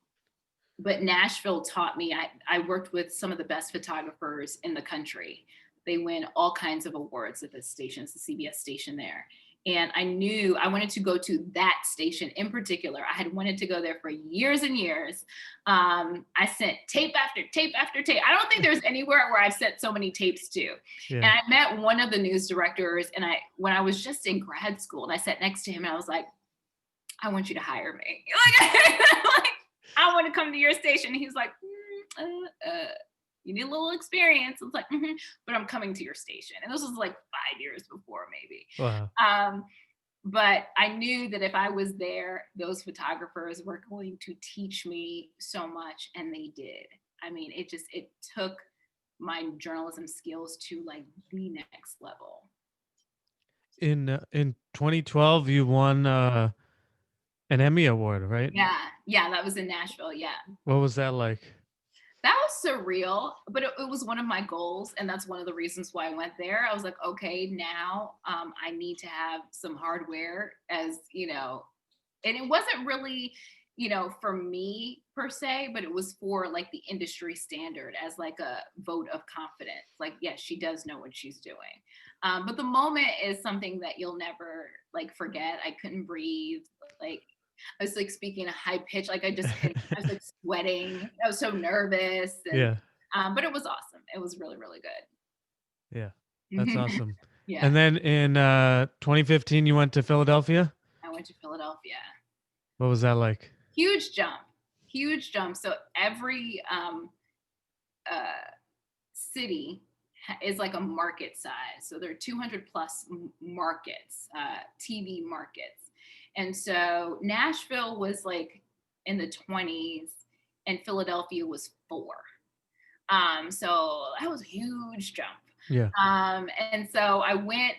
but Nashville taught me, I worked with some of the best photographers in the country. They win all kinds of awards at this station. It's the CBS station there. And I knew I wanted to go to that station in particular. I had wanted to go there for years and years. I sent tape after tape after tape. I don't think there's anywhere where I've sent so many tapes to. Yeah. And I met one of the news directors, and when I was just in grad school, and I sat next to him, and I was like, I want you to hire me. Like, I want to come to your station. And he's like, you need a little experience. I was like, but I'm coming to your station. And this was like 5 years before, maybe. Wow. But I knew that if I was there, those photographers were going to teach me so much, and they did. I mean, it took my journalism skills to like the next level. In 2012, you won an Emmy award, right? Yeah, that was in Nashville. Yeah. What was that like? That was surreal, but it was one of my goals, and that's one of the reasons why I went there. I was like, okay, now I need to have some hardware, as and it wasn't really, for me per se, but it was for like the industry standard, as like a vote of confidence. Like, yes, she does know what she's doing. But the moment is something that you'll never like forget. I couldn't breathe. Like, I was like speaking a high pitch, like I was like sweating. I was so nervous, and Yeah. but it was awesome. It was really, really Yeah. That's good. awesome. Yeah, And then in 2015, you went to Philadelphia. I went to Philadelphia. What was that like? Huge jump, huge jump. So every city is like a market size. So there are 200 plus markets, TV markets. And so Nashville was like in the 20s, and Philadelphia was 4. So that was a huge jump. Yeah. And so I went,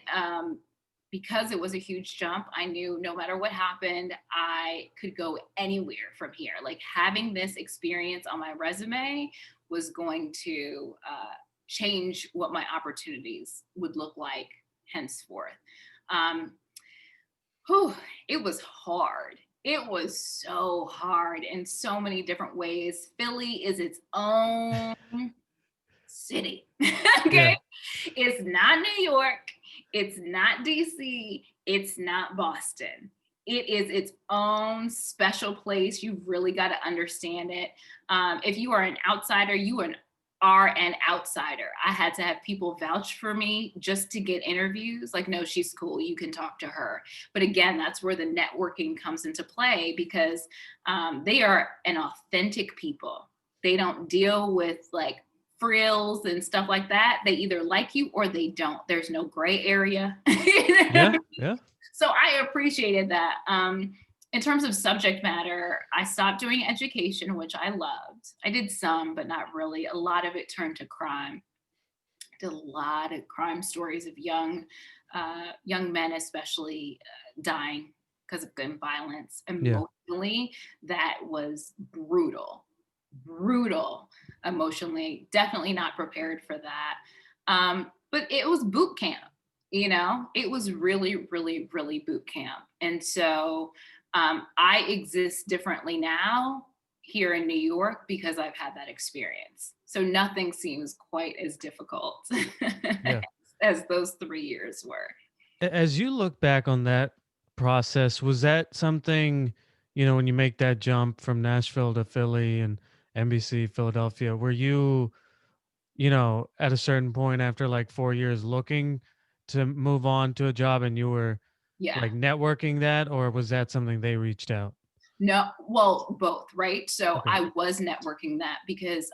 because it was a huge jump. I knew no matter what happened, I could go anywhere from here. Like, having this experience on my resume was going to change what my opportunities would look like henceforth. It was hard. It was so hard in so many different ways. Philly is its own city. Okay. Yeah. It's not New York. It's not DC. It's not Boston. It is its own special place. You've really got to understand it. If you are an outsider, are an outsider. I had to have people vouch for me just to get interviews. Like, no, she's cool. You can talk to her. But again, that's where the networking comes into play, because they are an authentic people. They don't deal with like frills and stuff like that, they either like you or they don't. There's no gray area. You know what I Yeah, mean? yeah, So I appreciated that. In terms of subject matter, I stopped doing education, which I loved. I did some, but not really. A lot of it turned to crime. Did a lot of crime stories of young men, especially dying because of gun violence. yeah. Emotionally, that was brutal, brutal. Emotionally, definitely not prepared for that. But it was boot camp. It was really, really, really boot camp. And so I exist differently now here in New York because I've had that experience. So nothing seems quite as difficult Yeah. as those 3 years were. As you look back on that process, was that something, when you make that jump from Nashville to Philly and NBC Philadelphia, were you, at a certain point after like 4 years looking to move on to a job and you were Yeah. like networking that, or was that something they reached out? No, well, both, right? So Okay. I was networking that because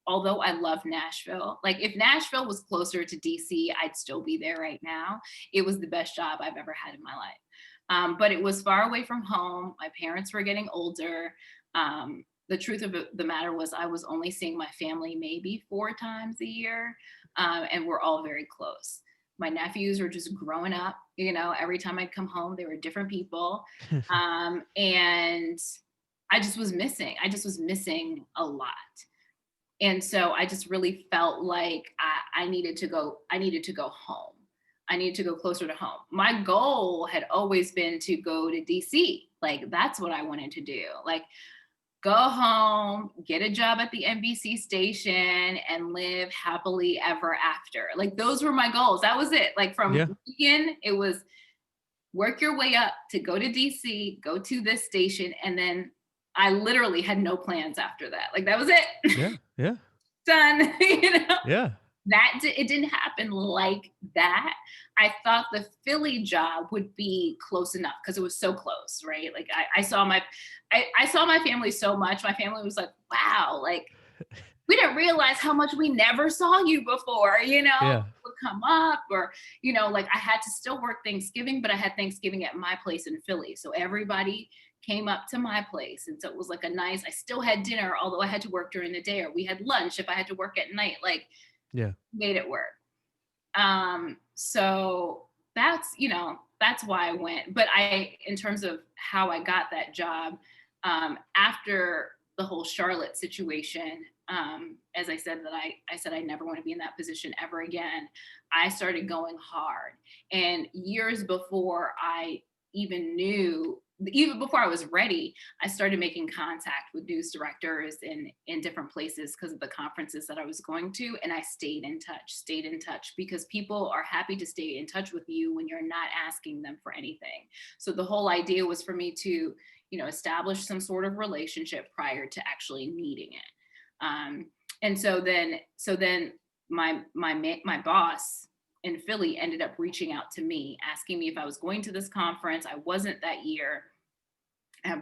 although I love Nashville, like if Nashville was closer to DC, I'd still be there right now. It was the best job I've ever had in my life. But it was far away from home. My parents were getting older. The truth of the matter was, I was only seeing my family maybe 4 times a year, and we're all very close. My nephews were just growing up. Every time I'd come home, they were different people. And I just was missing. I just was missing a lot. And so I just really felt like I needed to go. I needed to go home. I needed to go closer to home. My goal had always been to go to DC. Like that's what I wanted to do. Like go home, get a job at the NBC station, and live happily ever after. Like those were my goals. That was it. Like Yeah. from weekend, it was work your way up to go to DC, go to this station, and then I literally had no plans after that. Like that was it. Yeah. Yeah. Done. Yeah. It didn't happen like that. I thought the Philly job would be close enough because it was so close, right? Like I saw my family so much. My family was like, wow, like we didn't realize how much we never saw you before, Yeah. would come up or, like I had to still work Thanksgiving, but I had Thanksgiving at my place in Philly. So everybody came up to my place. And so it was like I still had dinner, although I had to work during the day, or we had lunch if I had to work at night, like Yeah. made it work. So that's why I went. But in terms of how I got that job, after the whole Charlotte situation, as I said I said I never want to be in that position ever again. I started going hard, and years before I even knew, even before I was ready, I started making contact with news directors in different places because of the conferences that I was going to, and I stayed in touch because people are happy to stay in touch with you when you're not asking them for anything. So the whole idea was for me to, establish some sort of relationship prior to actually needing it. And so then my boss in Philly ended up reaching out to me, asking me if I was going to this conference. I wasn't that year,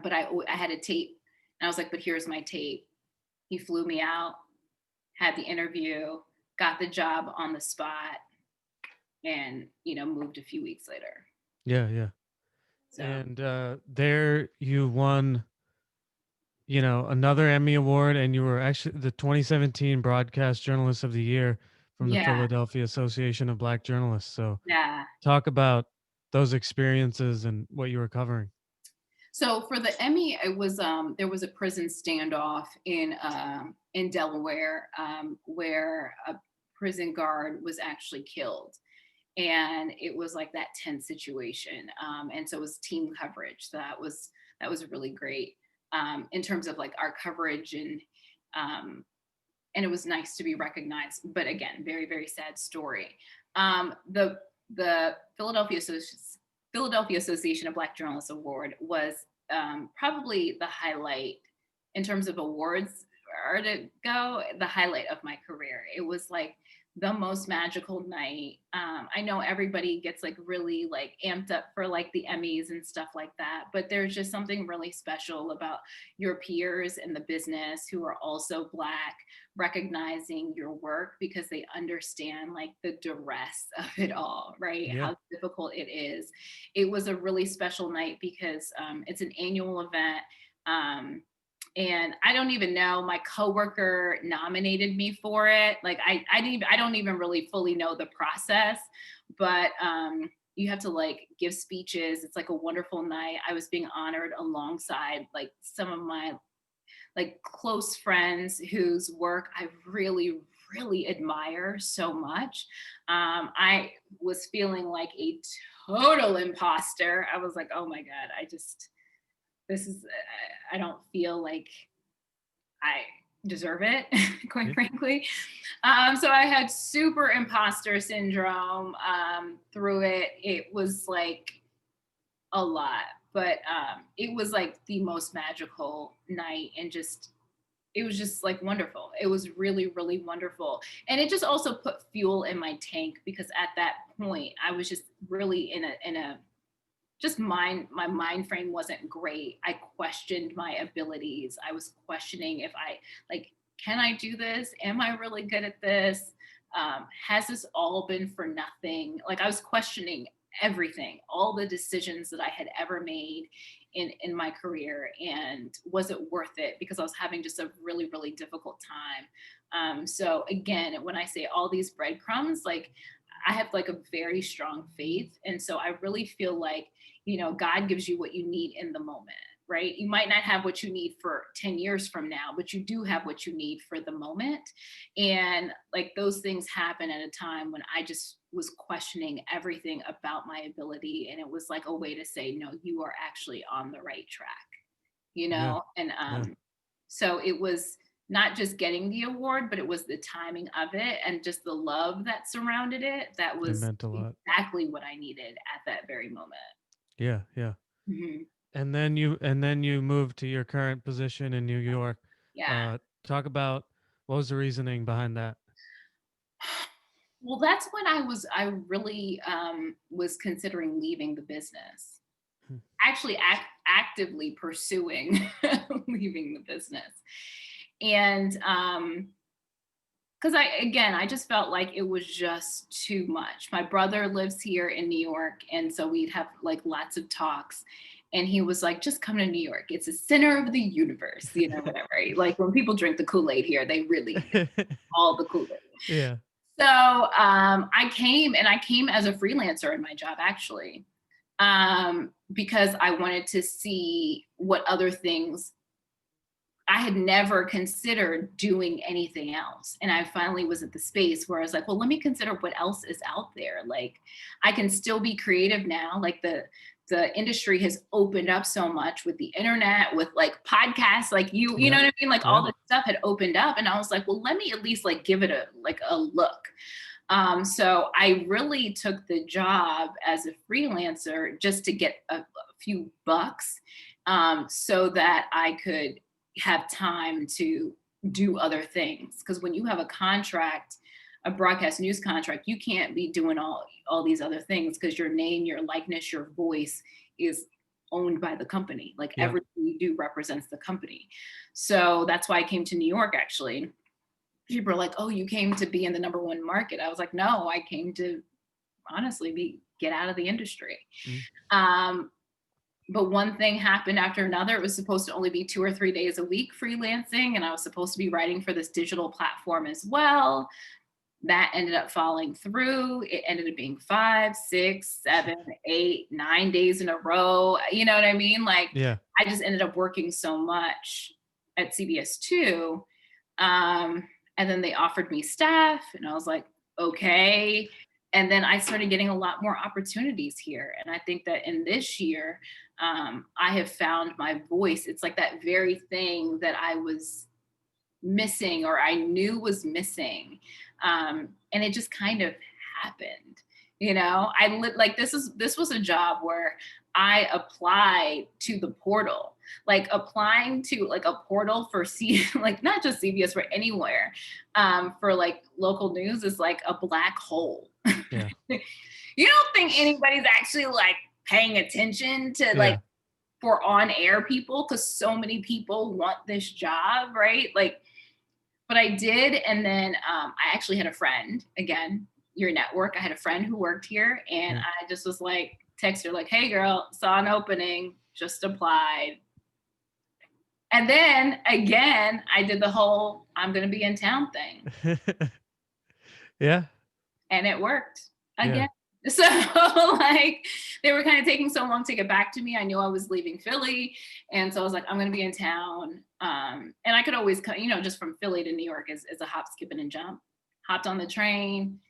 but I had a tape, and I was like, "But here's my tape." He flew me out, had the interview, got the job on the spot, and moved a few weeks later. Yeah. Yeah. So And there you won, another Emmy Award, and you were actually the 2017 Broadcast Journalist of the Year from the yeah, Philadelphia Association of Black Journalists. So yeah. talk about those experiences and what you were covering. So for the Emmy, it was there was a prison standoff in Delaware, where a prison guard was actually killed, and it was like that tense situation. And so it was team coverage. That was really great in terms of like our coverage, um, and it was nice to be recognized. But again, very, very sad story. The Philadelphia Association of Black Journalists Award was probably the highlight in terms of awards are to go, the highlight of my career. It was like the most magical night. I know everybody gets like really like amped up for like the Emmys and stuff like that, but there's just something really special about your peers in the business who are also Black recognizing your work because they understand like the duress of it all, right? Yeah. How difficult it is. It was a really special night because it's an annual event. Um, and I don't even know, my coworker nominated me for it. Like I don't even really fully know the process, but you have to like give speeches. It's like a wonderful night. I was being honored alongside like some of my like close friends whose work I really admire so much. I was feeling like a total imposter. I was like, oh my God, this is, I don't feel like I deserve it, quite Yeah. frankly. So I had super imposter syndrome through it. It was like a lot, but it was like the most magical night, and just it was just like wonderful. It was really wonderful, and it just also put fuel in my tank because at that point I was just really in a just my mind frame wasn't great. I questioned my abilities. I was questioning if I like, can I do this? Am I really good at this? Has this all been for nothing? Like I was questioning everything, all the decisions that I had ever made in my career, and was it worth it? Because I was having just a really difficult time. So again, when I say all these breadcrumbs, like I have like a very strong faith, and so I really feel like, you know, God gives you what you need in the moment, right? You might not have what you need for 10 years from now, but you do have what you need for the moment. And like those things happen at a time when I just was questioning everything about my ability. And it was like a way to say, no, you are actually on the right track, you Yeah. know? And Yeah. so it was not just getting the award, but it was the timing of it and just the love that surrounded it. That It was meant a lot. exactly what I needed at that very moment. Yeah. Yeah. Mhm. And then you moved to your current position in New York. Yeah. Talk about what was the reasoning behind that? Well, that's when I really was considering leaving the business. Hmm. Actually, actively pursuing leaving the business, and because I just felt like it was just too much. My brother lives here in New York, and so we'd have like lots of talks. And he was like, just come to New York. It's the center of the universe, you know, whatever. Like when people drink the Kool-Aid here, they really all the Kool-Aid. Yeah. So I came as a freelancer in my job actually, because I wanted to see what other things. I had never considered doing anything else. And I finally was at the space where I was like, well, let me consider what else is out there. Like I can still be creative now. Like the industry has opened up so much with the internet, with like podcasts, like you know Yeah. what I mean? Like all Yeah. this stuff had opened up. And I was like, well, let me at least like give it a look. So I really took the job as a freelancer just to get a few bucks, so that I could have time to do other things. Because when you have a contract, a broadcast news contract, you can't be doing all these other things because your name, your likeness, your voice is owned by the company. Like Yeah. everything you do represents the company. So that's why I came to New York actually. People are like, oh, you came to be in the number one market. I was like, no, I came to honestly get out of the industry. Mm. Um, but one thing happened after another. It was supposed to only be 2 or 3 days a week freelancing, and I was supposed to be writing for this digital platform as well. That ended up falling through. It ended up being 5, 6, 7, 8, 9 days in a row. You know what I mean? Like Yeah. I just ended up working so much at CBS 2. And then they offered me staff, and I was like, okay. And then I started getting a lot more opportunities here. And I think that in this year, I have found my voice. It's like that very thing that I was missing or I knew was missing. And it just kind of happened. You know, like this was a job where I applied to the portal. Like applying to like a portal for like not just CBS, for anywhere, for like local news is like a black hole. Yeah. You don't think anybody's actually like paying attention to like Yeah. for on air people because so many people want this job, right? Like, but I did. And then I actually had a friend, again, your network. I had a friend who worked here, and Mm. I just was like, text her, like, hey, girl, saw an opening, just applied. And then again, I did the whole I'm going to be in town thing, Yeah. and it worked Yeah. again. So, like, they were kind of taking so long to get back to me. I knew I was leaving Philly. And so I was like, I'm going to be in town. And I could always, just from Philly to New York is a hop, skip, and a jump. Hopped on the train,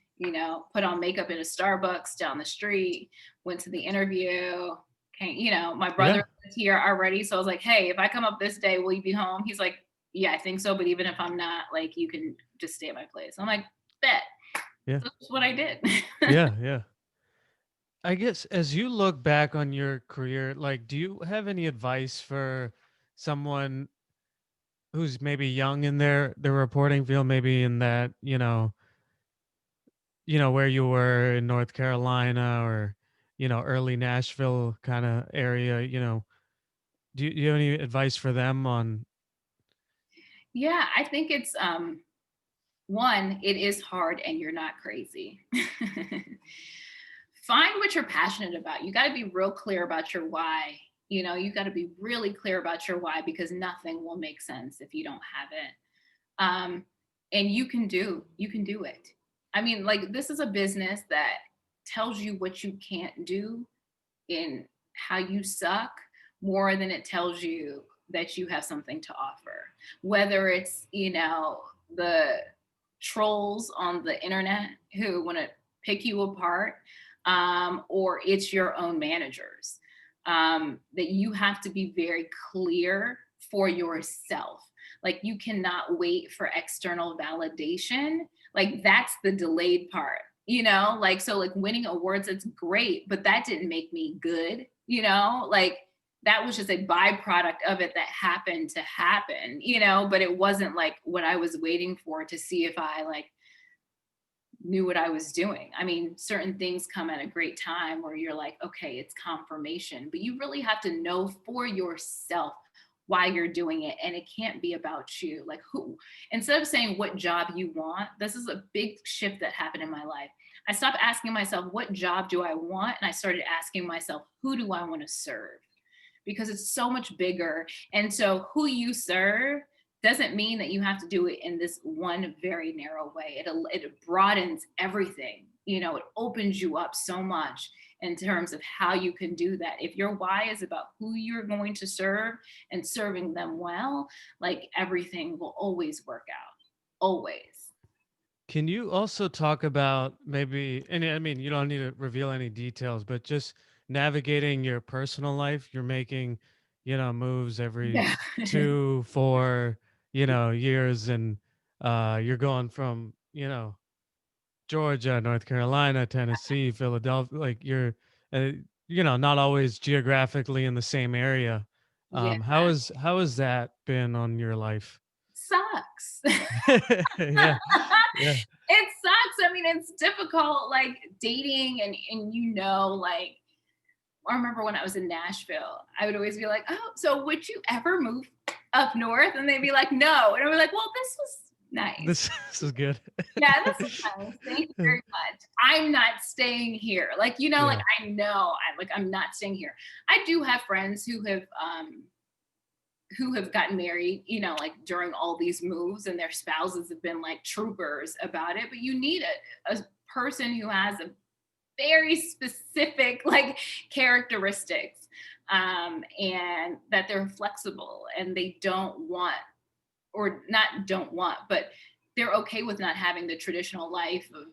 put on makeup in a Starbucks down the street, went to the interview. Came, my brother Yeah. was here already. So I was like, hey, if I come up this day, will you be home? He's like, yeah, I think so. But even if I'm not, like, you can just stay at my place. I'm like, bet. Yeah. So that's what I did. Yeah. Yeah. I guess as you look back on your career, like, do you have any advice for someone who's maybe young in their reporting field, maybe in that, where you were in North Carolina or, early Nashville kind of area, do you have any advice for them on? Yeah, I think it's one, it is hard and you're not crazy. Find what you're passionate about. You got to be real clear about your why. You got to be really clear about your why, because nothing will make sense if you don't have it. Um, and you can do it. I mean, like, this is a business that tells you what you can't do in how you suck more than it tells you that you have something to offer. Whether it's, the trolls on the internet who want to pick you apart, or it's your own managers, that you have to be very clear for yourself. Like, you cannot wait for external validation. Like, that's the delayed part, like, so like winning awards, it's great, but that didn't make me good, like, that was just a byproduct of it that happened to happen, but it wasn't like what I was waiting for to see if I like knew what I was doing. I mean, certain things come at a great time where you're like, okay, it's confirmation, but you really have to know for yourself why you're doing it. And it can't be about you. Like, who, instead of saying what job you want, this is a big shift that happened in my life. I stopped asking myself, what job do I want? And I started asking myself, who do I want to serve? Because it's so much bigger. And so, who you serve doesn't mean that you have to do it in this one very narrow way. It broadens everything. It opens you up so much in terms of how you can do that. If your why is about who you're going to serve and serving them well, like, everything will always work out. Always. Can you also talk about maybe, and I mean, you don't need to reveal any details, but just navigating your personal life? You're making, moves every Yeah. 2, 4, years, and you're going from, Georgia, North Carolina, Tennessee, Philadelphia. Like, you're, uh, not always geographically in the same area. Yeah. How has that been on your life? Sucks. Yeah, yeah, It sucks. I mean, it's difficult, like, dating, and like, I remember when I was in Nashville, I would always be like, "Oh, so would you ever move up north?" And they'd be like, "No." And I was like, "Well, this was nice. this is good. Yeah, this is nice. Thank you very much. I'm not staying here." Like, like, Yeah, I know I'm not staying here. I do have friends who have gotten married, like, during all these moves, and their spouses have been like troopers about it. But you need a person who has a very specific, like, characteristics, and that they're flexible, and they don't want, or not don't want, but they're okay with not having the traditional life of,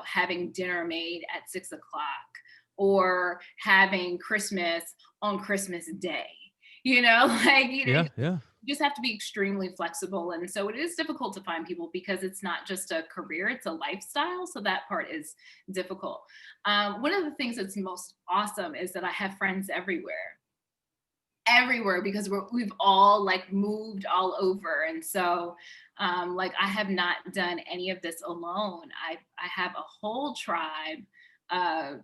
having dinner made at 6 o'clock, or having Christmas on Christmas Day. Like, yeah, yeah. you just have to be extremely flexible. And so it is difficult to find people because it's not just a career, it's a lifestyle. So that part is difficult. One of the things that's most awesome is that I have friends everywhere. everywhere because we've all like moved all over. And so like I have not done any of this alone. I have a whole tribe,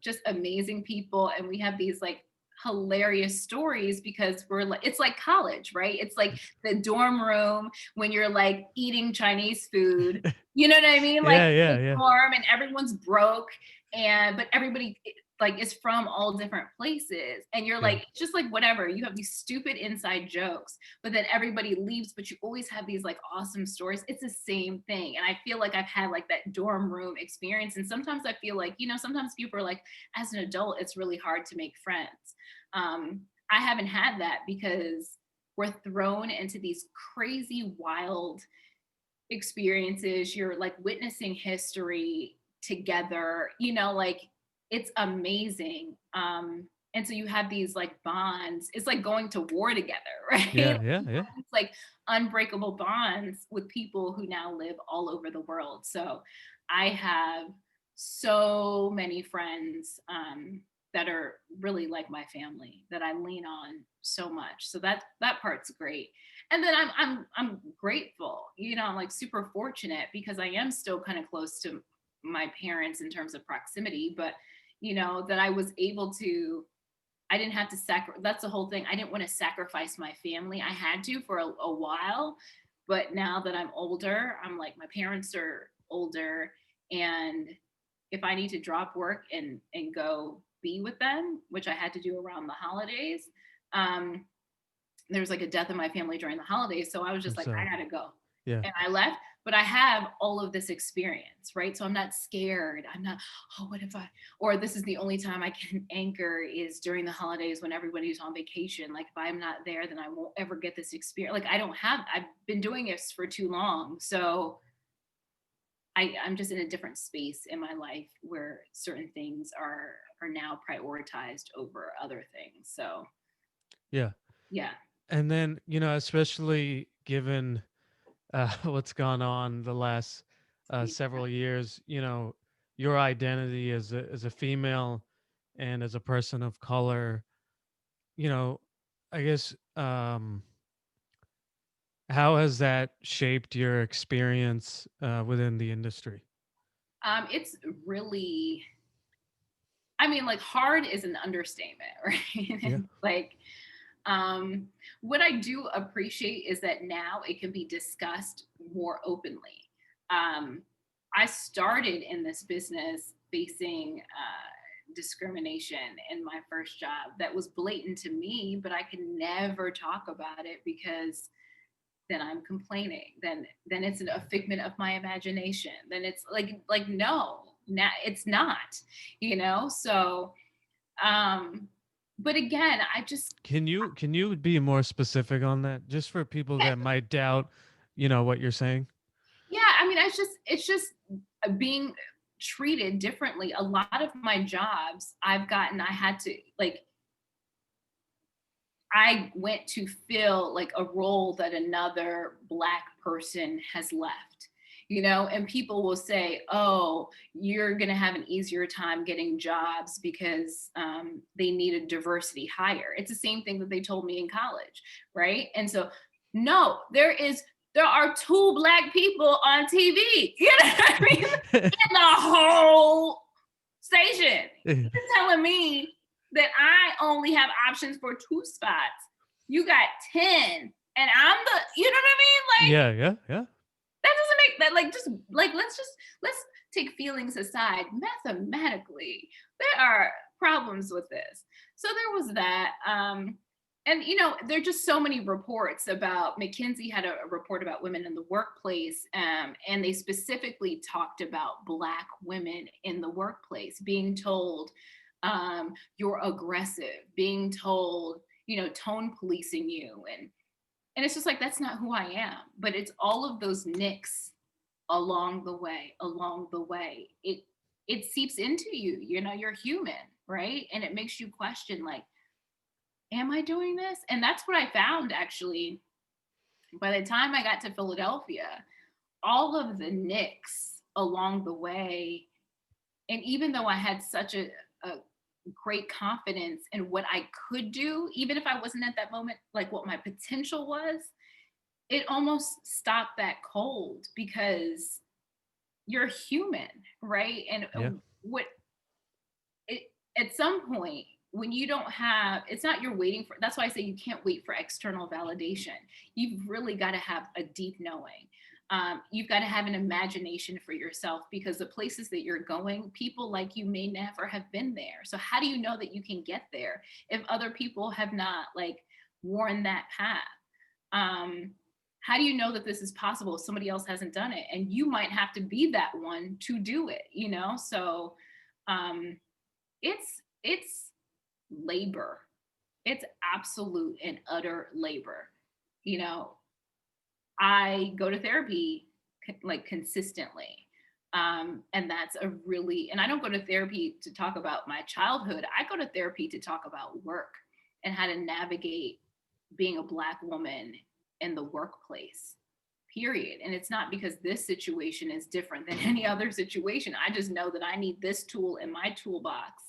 just amazing people, and we have these like hilarious stories because we're like, it's like college, right? It's like the dorm room when you're like eating Chinese food, you know what I mean? Like Yeah, in yeah, the yeah, dorm and everyone's broke, and but everybody like is from all different places, and you're yeah, like just like whatever, you have these stupid inside jokes, but then everybody leaves, but you always have these like awesome stories. It's the same thing, and I feel like I've had like that dorm room experience. And sometimes I feel like, you know, sometimes people are like, as an adult it's really hard to make friends. I haven't had that because we're thrown into these crazy wild experiences. You're like witnessing history together, you know, like it's amazing. And so you have these like bonds. It's like going to war together, right? yeah, yeah, yeah. It's like unbreakable bonds with people who now live all over the world. So I have so many friends that are really like my family that I lean on so much. So that part's great. And then I'm grateful, you know, I'm like super fortunate because I am still kind of close to my parents in terms of proximity, but you know, that I was able to, I didn't have to that's the whole thing. I didn't want to sacrifice my family. I had to for a while, but now that I'm older, I'm like, my parents are older, and if I need to drop work and go be with them, which I had to do around the holidays, um, there was like a death in my family during the holidays. So I was I'm just like, I sorry. gotta go. Yeah, And I left, but I have all of this experience, right? So I'm not scared. I'm not, oh, what if I, or this is the only time I can anchor is during the holidays when everybody's on vacation. Like if I'm not there, then I won't ever get this experience. Like I don't have, I've been doing this for too long. So I'm just in a different space in my life where certain things are now prioritized over other things. So yeah. yeah. And then, you know, especially given what's gone on the last several years, you know, your identity as a female and as a person of color, you know, I guess how has that shaped your experience within the industry? It's really, I mean, like hard is an understatement, right? Yeah, And like, what I do appreciate is that now it can be discussed more openly. Um, I started in this business facing discrimination in my first job that was blatant to me, but I could never talk about it because then I'm complaining. Then it's a figment of my imagination. Then it's like no, it's not, you know? So um but again, I just can you be more specific on that, just for people yeah, that might doubt, you know, what you're saying? yeah, I mean, it's just being treated differently. A lot of my jobs I've gotten, I had to like I went to fill like a role that another Black person has left, you know, and people will say, oh, you're going to have an easier time getting jobs because they needed diversity hire. It's the same thing that they told me in college, right? And so, no, there are two Black people on TV, you know what I mean? In the whole station. You're telling me that I only have options for two spots. You got 10, and I'm the, you know what I mean? Like, Yeah, yeah, yeah. that doesn't make that, like, just like, let's take feelings aside. Mathematically, there are problems with this. So there was that. And you know, there are just so many reports about McKinsey had a report about women in the workplace, and they specifically talked about Black women in the workplace being told, you're aggressive, being told, you know, tone policing you, and it's just like that's not who I am. But it's all of those nicks along the way. It seeps into you. You know, you're human, right? And it makes you question, like, am I doing this? And that's what I found actually. By the time I got to Philadelphia, all of the nicks along the way, and even though I had such a great confidence in what I could do, even if I wasn't at that moment, like what my potential was, it almost stopped that cold because you're human, right? And Yeah. what it, at some point, when you don't have, it's not you're waiting for, that's why I say you can't wait for external validation. You've really got to have a deep knowing. You've got to have an imagination for yourself, because the places that you're going, people like you may never have been there. So how do you know that you can get there if other people have not like worn that path? um, how do you know that this is possible if somebody else hasn't done it? And you might have to be that one to do it, you know? So um, it's labor. It's absolute and utter labor. You know, I go to therapy like consistently. And that's a really, and I don't go to therapy to talk about my childhood. I go to therapy to talk about work and how to navigate being a Black woman in the workplace, period. And it's not because this situation is different than any other situation. I just know that I need this tool in my toolbox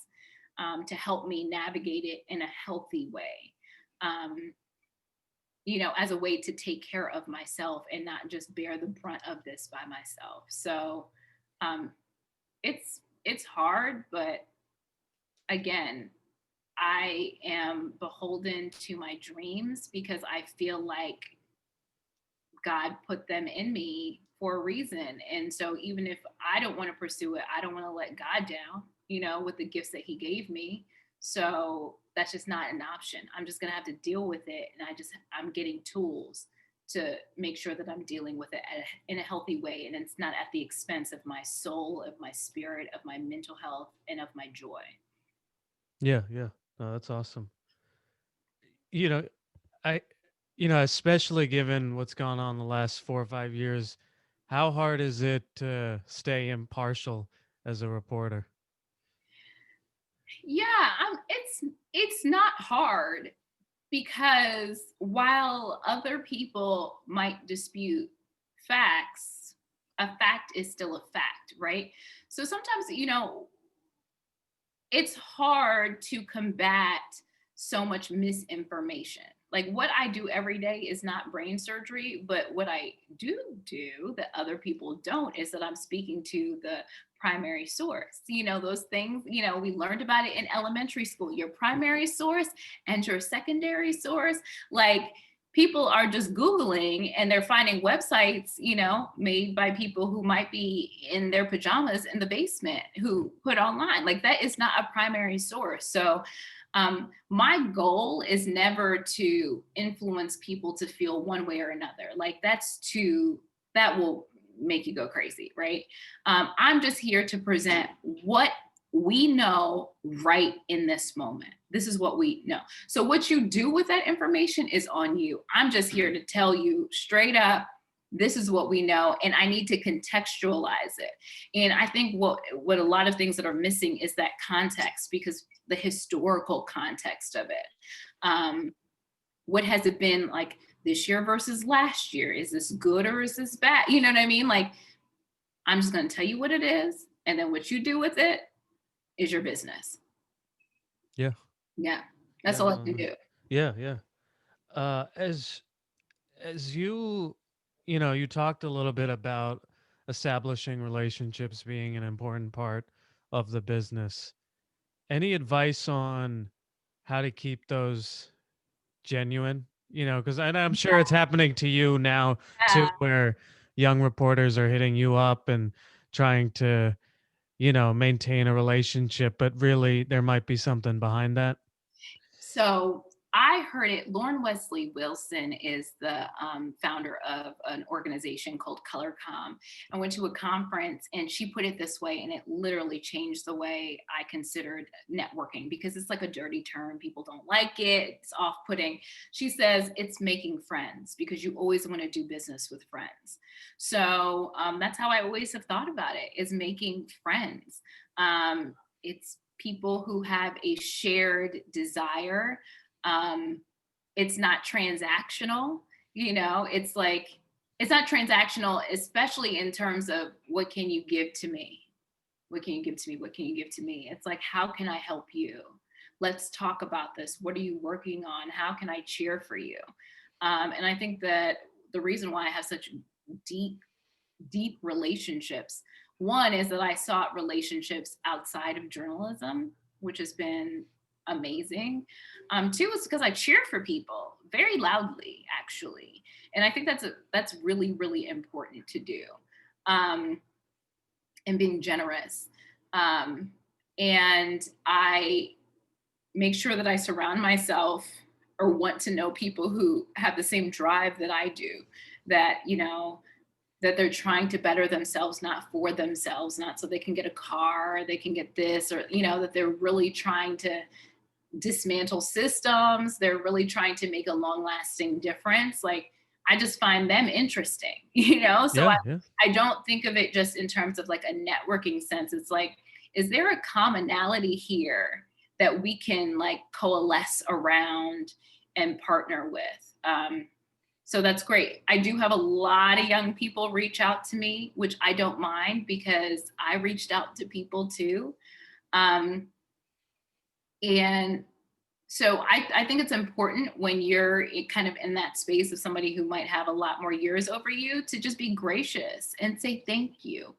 to help me navigate it in a healthy way. Um, you know, as a way to take care of myself and not just bear the brunt of this by myself. So um, it's hard, but again, I am beholden to my dreams because I feel like God put them in me for a reason. And so even if I don't want to pursue it, I don't want to let God down, you know, with the gifts that he gave me. So that's just not an option. I'm just going to have to deal with it. And I'm getting tools to make sure that I'm dealing with it in a healthy way. And it's not at the expense of my soul, of my spirit, of my mental health, and of my joy. Yeah. Yeah. No, that's awesome. You know, I, especially given what's gone on the last 4 or 5 years, how hard is it to stay impartial as a reporter? Yeah, it's not hard, because while other people might dispute facts, a fact is still a fact, right? So sometimes, you know, it's hard to combat so much misinformation. Like what I do every day is not brain surgery, but what I do that other people don't is that I'm speaking to the primary source. You know, those things, you know, we learned about it in elementary school, your primary source and your secondary source. Like people are just Googling and they're finding websites, you know, made by people who might be in their pajamas in the basement who put online. Like that is not a primary source. So my goal is never to influence people to feel one way or another. Like that will make you go crazy, right? I'm just here to present what we know right in this moment. This is what we know. So what you do with that information is on you. I'm just here to tell you straight up, this is what we know, and I need to contextualize it. And I think what a lot of things that are missing is that context, because the historical context of it. What has it been like this year versus last year? Is this good or is this bad? You know what I mean? Like, I'm just going to tell you what it is, and then what you do with it is your business. Yeah. Yeah, that's Yeah. all I No, can no. do. Yeah. Yeah. As you, you talked a little bit about establishing relationships being an important part of the business. Any advice on how to keep those genuine? Because I'm sure it's happening to you now too, Yeah. where young reporters are hitting you up and trying to, maintain a relationship, but really there might be something behind that. So I heard it. Lauren Wesley Wilson is the founder of an organization called ColorCom. I went to a conference and she put it this way, and it literally changed the way I considered networking, because it's like a dirty term. People don't like it, it's off putting. She says it's making friends, because you always want to do business with friends. So that's how I always have thought about it, is making friends. It's people who have a shared desire. Um, it's not transactional, you know, it's like, it's not transactional, especially in terms of what can you give to me? What can you give to me? What can you give to me? It's like, how can I help you? Let's talk about this. What are you working on? How can I cheer for you? And I think that the reason why I have such deep, deep relationships, one is that I sought relationships outside of journalism, which has been amazing. Two is because I cheer for people very loudly, actually, and I think that's really really important to do. Um, and being generous. Um, and I make sure that I surround myself or want to know people who have the same drive that I do, that, that they're trying to better themselves, not for themselves, not so they can get a car, they can get this, or, that they're really trying to dismantle systems. They're really trying to make a long lasting difference. Like, I just find them interesting, So Yeah, yeah. I don't think of it just in terms of like a networking sense. It's like, is there a commonality here that we can like coalesce around and partner with? So that's great. I do have a lot of young people reach out to me, which I don't mind because I reached out to people too. Um, and so I think it's important when you're kind of in that space of somebody who might have a lot more years over you to just be gracious and say thank you.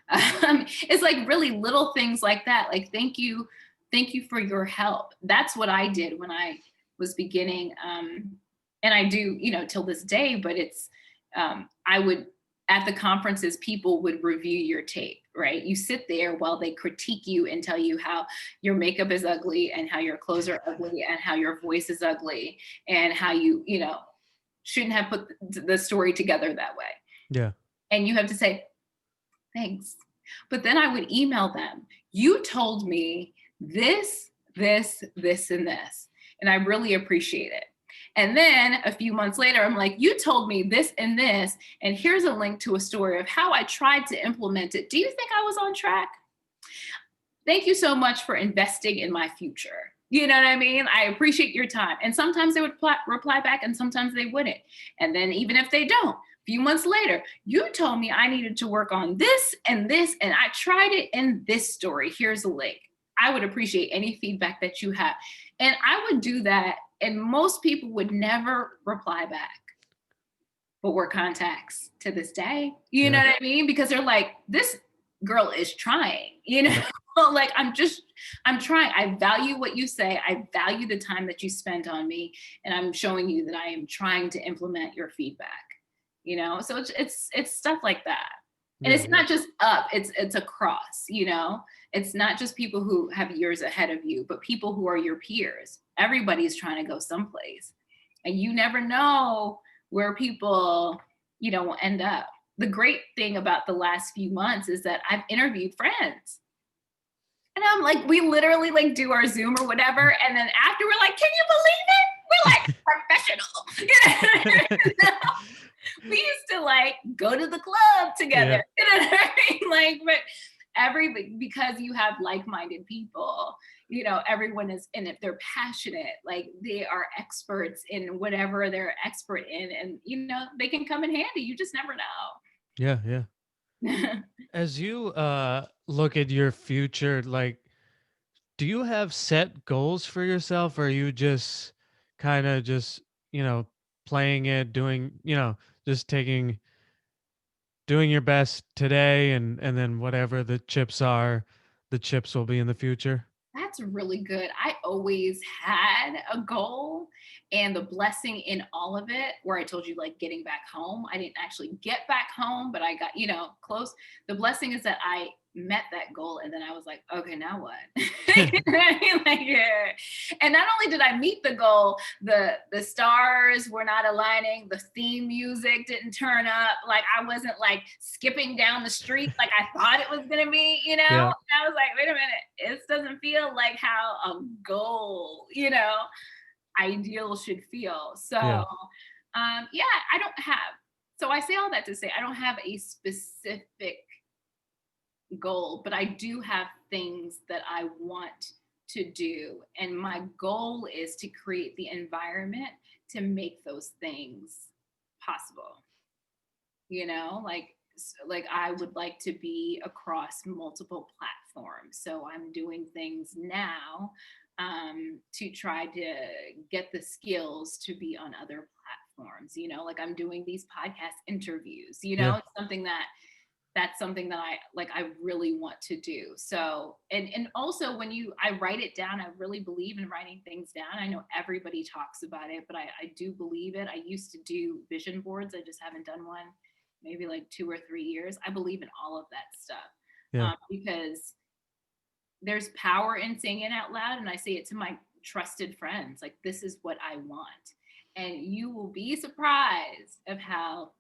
It's like really little things like that. Like, thank you for your help. That's what I did when I was beginning. And I do, till this day, but I would, at the conferences, people would review your tape, right? You sit there while they critique you and tell you how your makeup is ugly and how your clothes are ugly and how your voice is ugly and how you shouldn't have put the story together that way. Yeah. And you have to say, thanks. But then I would email them. You told me this, this, this, and this. And I really appreciate it. And then a few months later, I'm like, you told me this and this, and here's a link to a story of how I tried to implement it. Do you think I was on track? Thank you so much for investing in my future. You know what I mean? I appreciate your time. And sometimes they would reply back and sometimes they wouldn't. And then even if they don't, a few months later, you told me I needed to work on this, and I tried it in this story. Here's a link. I would appreciate any feedback that you have. And I would do that. And most people would never reply back. But we're contacts to this day. You know Yeah. what I mean? Because they're like, this girl is trying, Yeah. like I'm trying. I value what you say. I value the time that you spent on me. And I'm showing you that I am trying to implement your feedback, So it's stuff like that. And Yeah. it's Yeah. not just up, it's across, It's not just people who have years ahead of you, but people who are your peers. Everybody's trying to go someplace. And you never know where people, will end up. The great thing about the last few months is that I've interviewed friends. And I'm like, we literally like do our Zoom or whatever. And then after we're like, can you believe it? We're like professional. We used to like go to the club Yeah. together. You know what I mean? Like, but because you have like-minded people, everyone is, and if they're passionate, like they are experts in whatever they're expert in, and they can come in handy. You just never Yeah. Yeah. know. As you look at your future, like, do you have set goals for yourself, or are you just kind of just, you know, playing it, doing, just doing your best today, and then whatever the chips are, the chips will be in the future? That's really good. I always had a goal, and the blessing in all of it, where I told you like getting back home, I didn't actually get back home, but I got, close. The blessing is that I met that goal, and then I was like, okay, now what? You know what I mean? Like, yeah. And not only did I meet the goal, the stars were not aligning, the theme music didn't turn up, like I wasn't like skipping down the street like I thought it was gonna be. Yeah. I was like, wait a minute, this doesn't feel like how a goal, ideal should feel. So, Yeah. yeah, I don't have, so I say all that to say I don't have a specific goal, but I do have things that I want to do. And my goal is to create the environment to make those things possible. Like, like I would like to be across multiple platforms. So I'm doing things now to try to get the skills to be on other platforms. Like I'm doing these podcast interviews. Yeah. It's something that's something that I really want to do. So, and also when I write it down, I really believe in writing things down. I know everybody talks about it, but I do believe it. I used to do vision boards. I just haven't done one maybe like 2 or 3 years. I believe in all of that stuff Yeah. because there's power in saying it out loud. And I say it to my trusted friends, like, this is what I want. And you will be surprised of how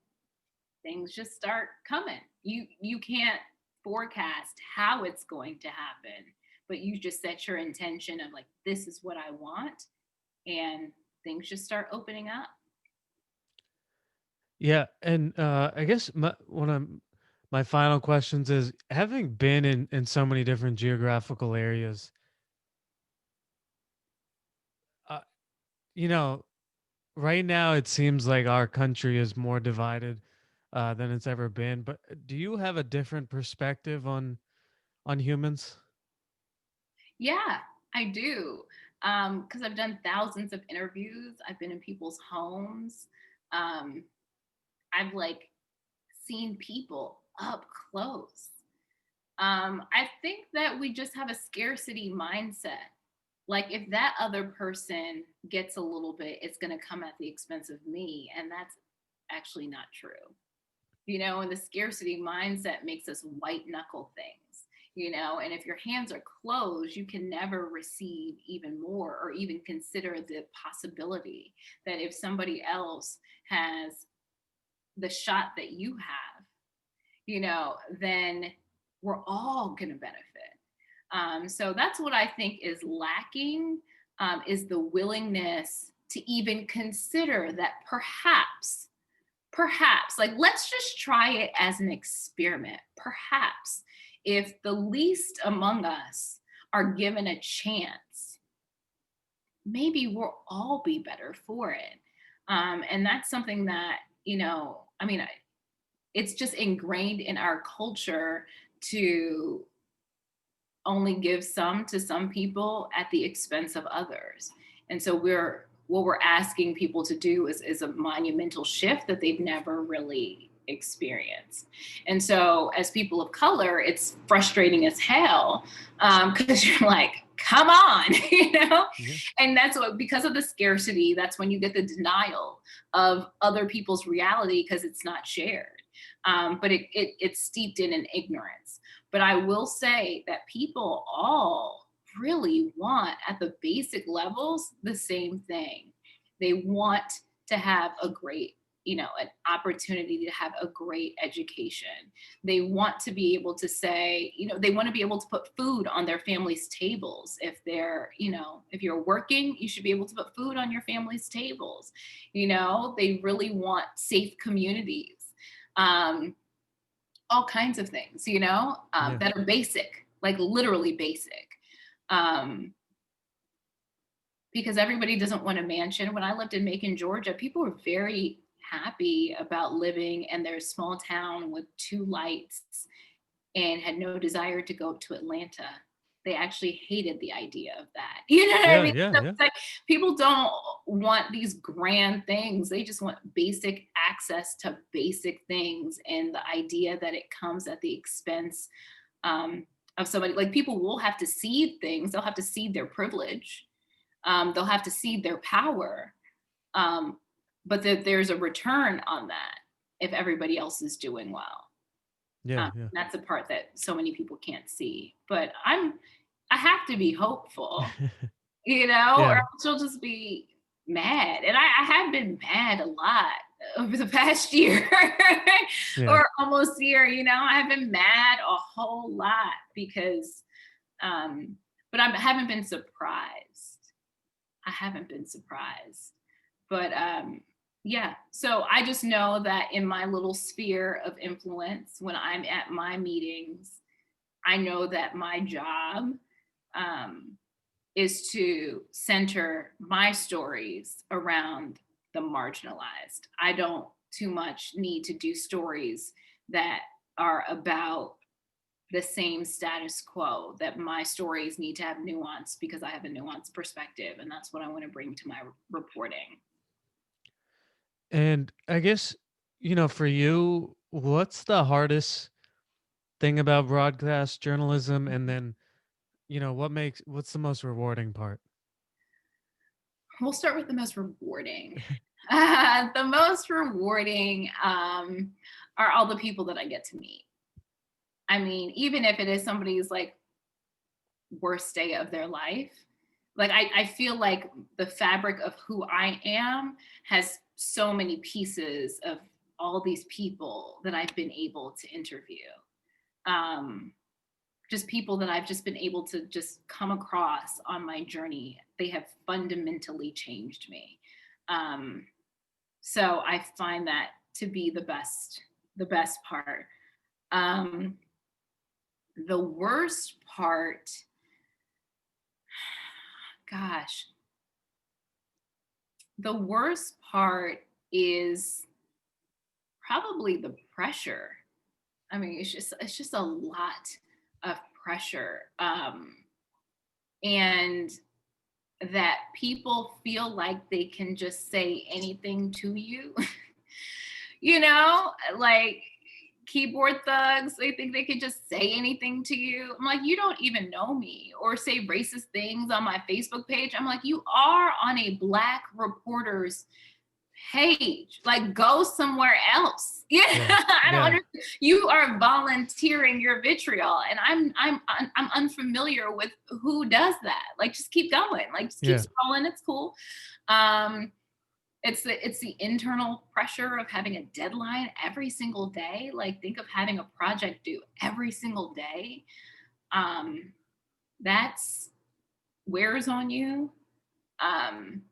things just start coming. You can't forecast how it's going to happen, but you just set your intention of like, this is what I want, and things just start opening up. Yeah, and I guess one of my final questions is, having been in so many different geographical areas, uh, you know, right now it seems like our country is more divided than it's ever been. But do you have a different perspective on humans? Yeah, I do. Because I've done thousands of interviews. I've been in people's homes. Um, I've like seen people up close. I think that we just have a scarcity mindset. Like if that other person gets a little bit, it's going to come at the expense of me. And that's actually not true. And the scarcity mindset makes us white knuckle things, and if your hands are closed, you can never receive even more or even consider the possibility that if somebody else has the shot that you have, then we're all going to benefit. So that's what I think is lacking, is the willingness to even consider that perhaps, like, let's just try it as an experiment. Perhaps if the least among us are given a chance, maybe we'll all be better for it. And that's something that, I mean, it's just ingrained in our culture to only give some to some people at the expense of others. And so what we're asking people to do is a monumental shift that they've never really experienced. And so as people of color, it's frustrating as hell, because you're like, come on, Yeah. and that's what, because of the scarcity, that's when you get the denial of other people's reality because it's not shared. But it's steeped in an ignorance. But I will say that people all really want, at the basic levels, the same thing. They want to have a great, an opportunity to have a great education. They want to be able to say, they want to be able to put food on their family's tables. If if you're working, you should be able to put food on your family's tables. They really want safe communities. All kinds of things, Yeah. that are basic, like literally basic. Um, because everybody doesn't want a mansion. When I lived in Macon, Georgia, people were very happy about living in their small town with 2 lights and had no desire to go to Atlanta. They actually hated the idea of that. You know what I Yeah. mean? Yeah. So Yeah. it's like people don't want these grand things. They just want basic access to basic things. And the idea that it comes at the expense of somebody, like, people will have to cede things. They'll have to cede their privilege. They'll have to cede their power. Um, but that there's a return on that if everybody else is doing well. Yeah. Yeah. That's the part that so many people can't see. But I have to be hopeful, or Yeah. else she'll just be mad. And I have been mad a lot over the past year Yeah. or almost year. I have been mad a whole lot because, but I haven't been surprised. I haven't been surprised. But yeah, so I just know that in my little sphere of influence, when I'm at my meetings, I know that my job um, is to center my stories around the marginalized. I don't too much need to do stories that are about the same status quo, that my stories need to have nuance because I have a nuanced perspective. And that's what I want to bring to my reporting. And I guess, for you, what's the hardest thing about broadcast journalism? And then, what's the most rewarding part? We'll start with the most rewarding. The most rewarding are all the people that I get to meet. I mean, even if it is somebody's like worst day of their life, like I feel like the fabric of who I am has so many pieces of all these people that I've been able to interview. Um, just people that I've just been able to just come across on my journey. They have fundamentally changed me. Um, so I find that to be the best part. Um, the worst part, gosh, the worst part is probably the pressure. I mean, it's just a lot of pressure. And that people feel like they can just say anything to you. Like keyboard thugs, they think they could just say anything to you. I'm like, you don't even know me, or say racist things on my Facebook page. I'm like, you are on a Black reporter's page. Like, go somewhere else. Yeah, Yeah. I don't Yeah. understand. You are volunteering your vitriol, and I'm unfamiliar with who does that. Like, just keep going. Like, just keep Yeah. scrolling. It's cool. Um, it's the internal pressure of having a deadline every single day. Like, think of having a project due every single day. Um, that's wears on you. Um,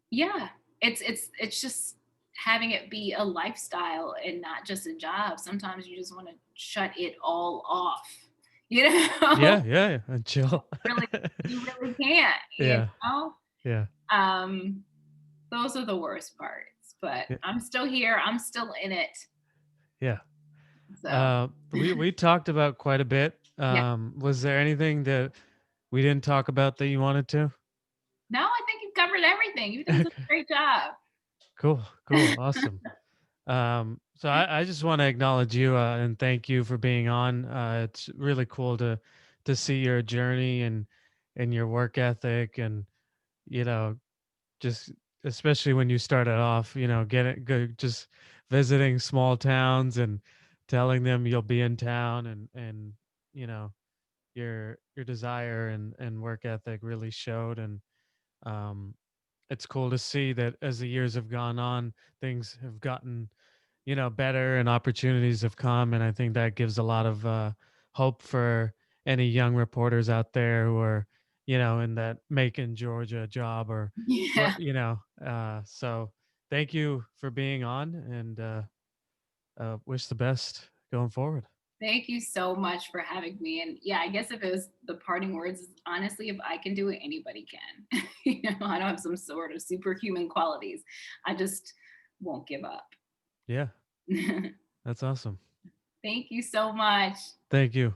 yeah, it's just having it be a lifestyle and not just a job. Sometimes you just want to shut it all off, you know. Yeah. Yeah. And chill. Really, you really can't, Yeah. know. Yeah. um those are the worst parts, but Yeah. I'm still here, I'm still in it. Yeah. So We talked about quite a bit. yeah, Was there anything that we didn't talk about that you wanted to? no, I think you've covered everything. You've done such a great job. Cool. Cool. Awesome. So I just want to acknowledge you and thank you for being on. It's really cool to see your journey and your work ethic and you know just especially when you started off, getting good, just visiting small towns and telling them you'll be in town and you know your desire and work ethic really showed and um it's cool to see that as the years have gone on, things have gotten better and opportunities have come. And I think that gives a lot of hope for any young reporters out there who are, in that Macon, Georgia job or what, Yeah. so thank you for being on and wish the best going forward. Thank you so much for having me. And yeah, I guess if it was the parting words, honestly, if I can do it, anybody can. I don't have some sort of superhuman qualities. I just won't give up. Yeah, that's awesome. Thank you so much. Thank you.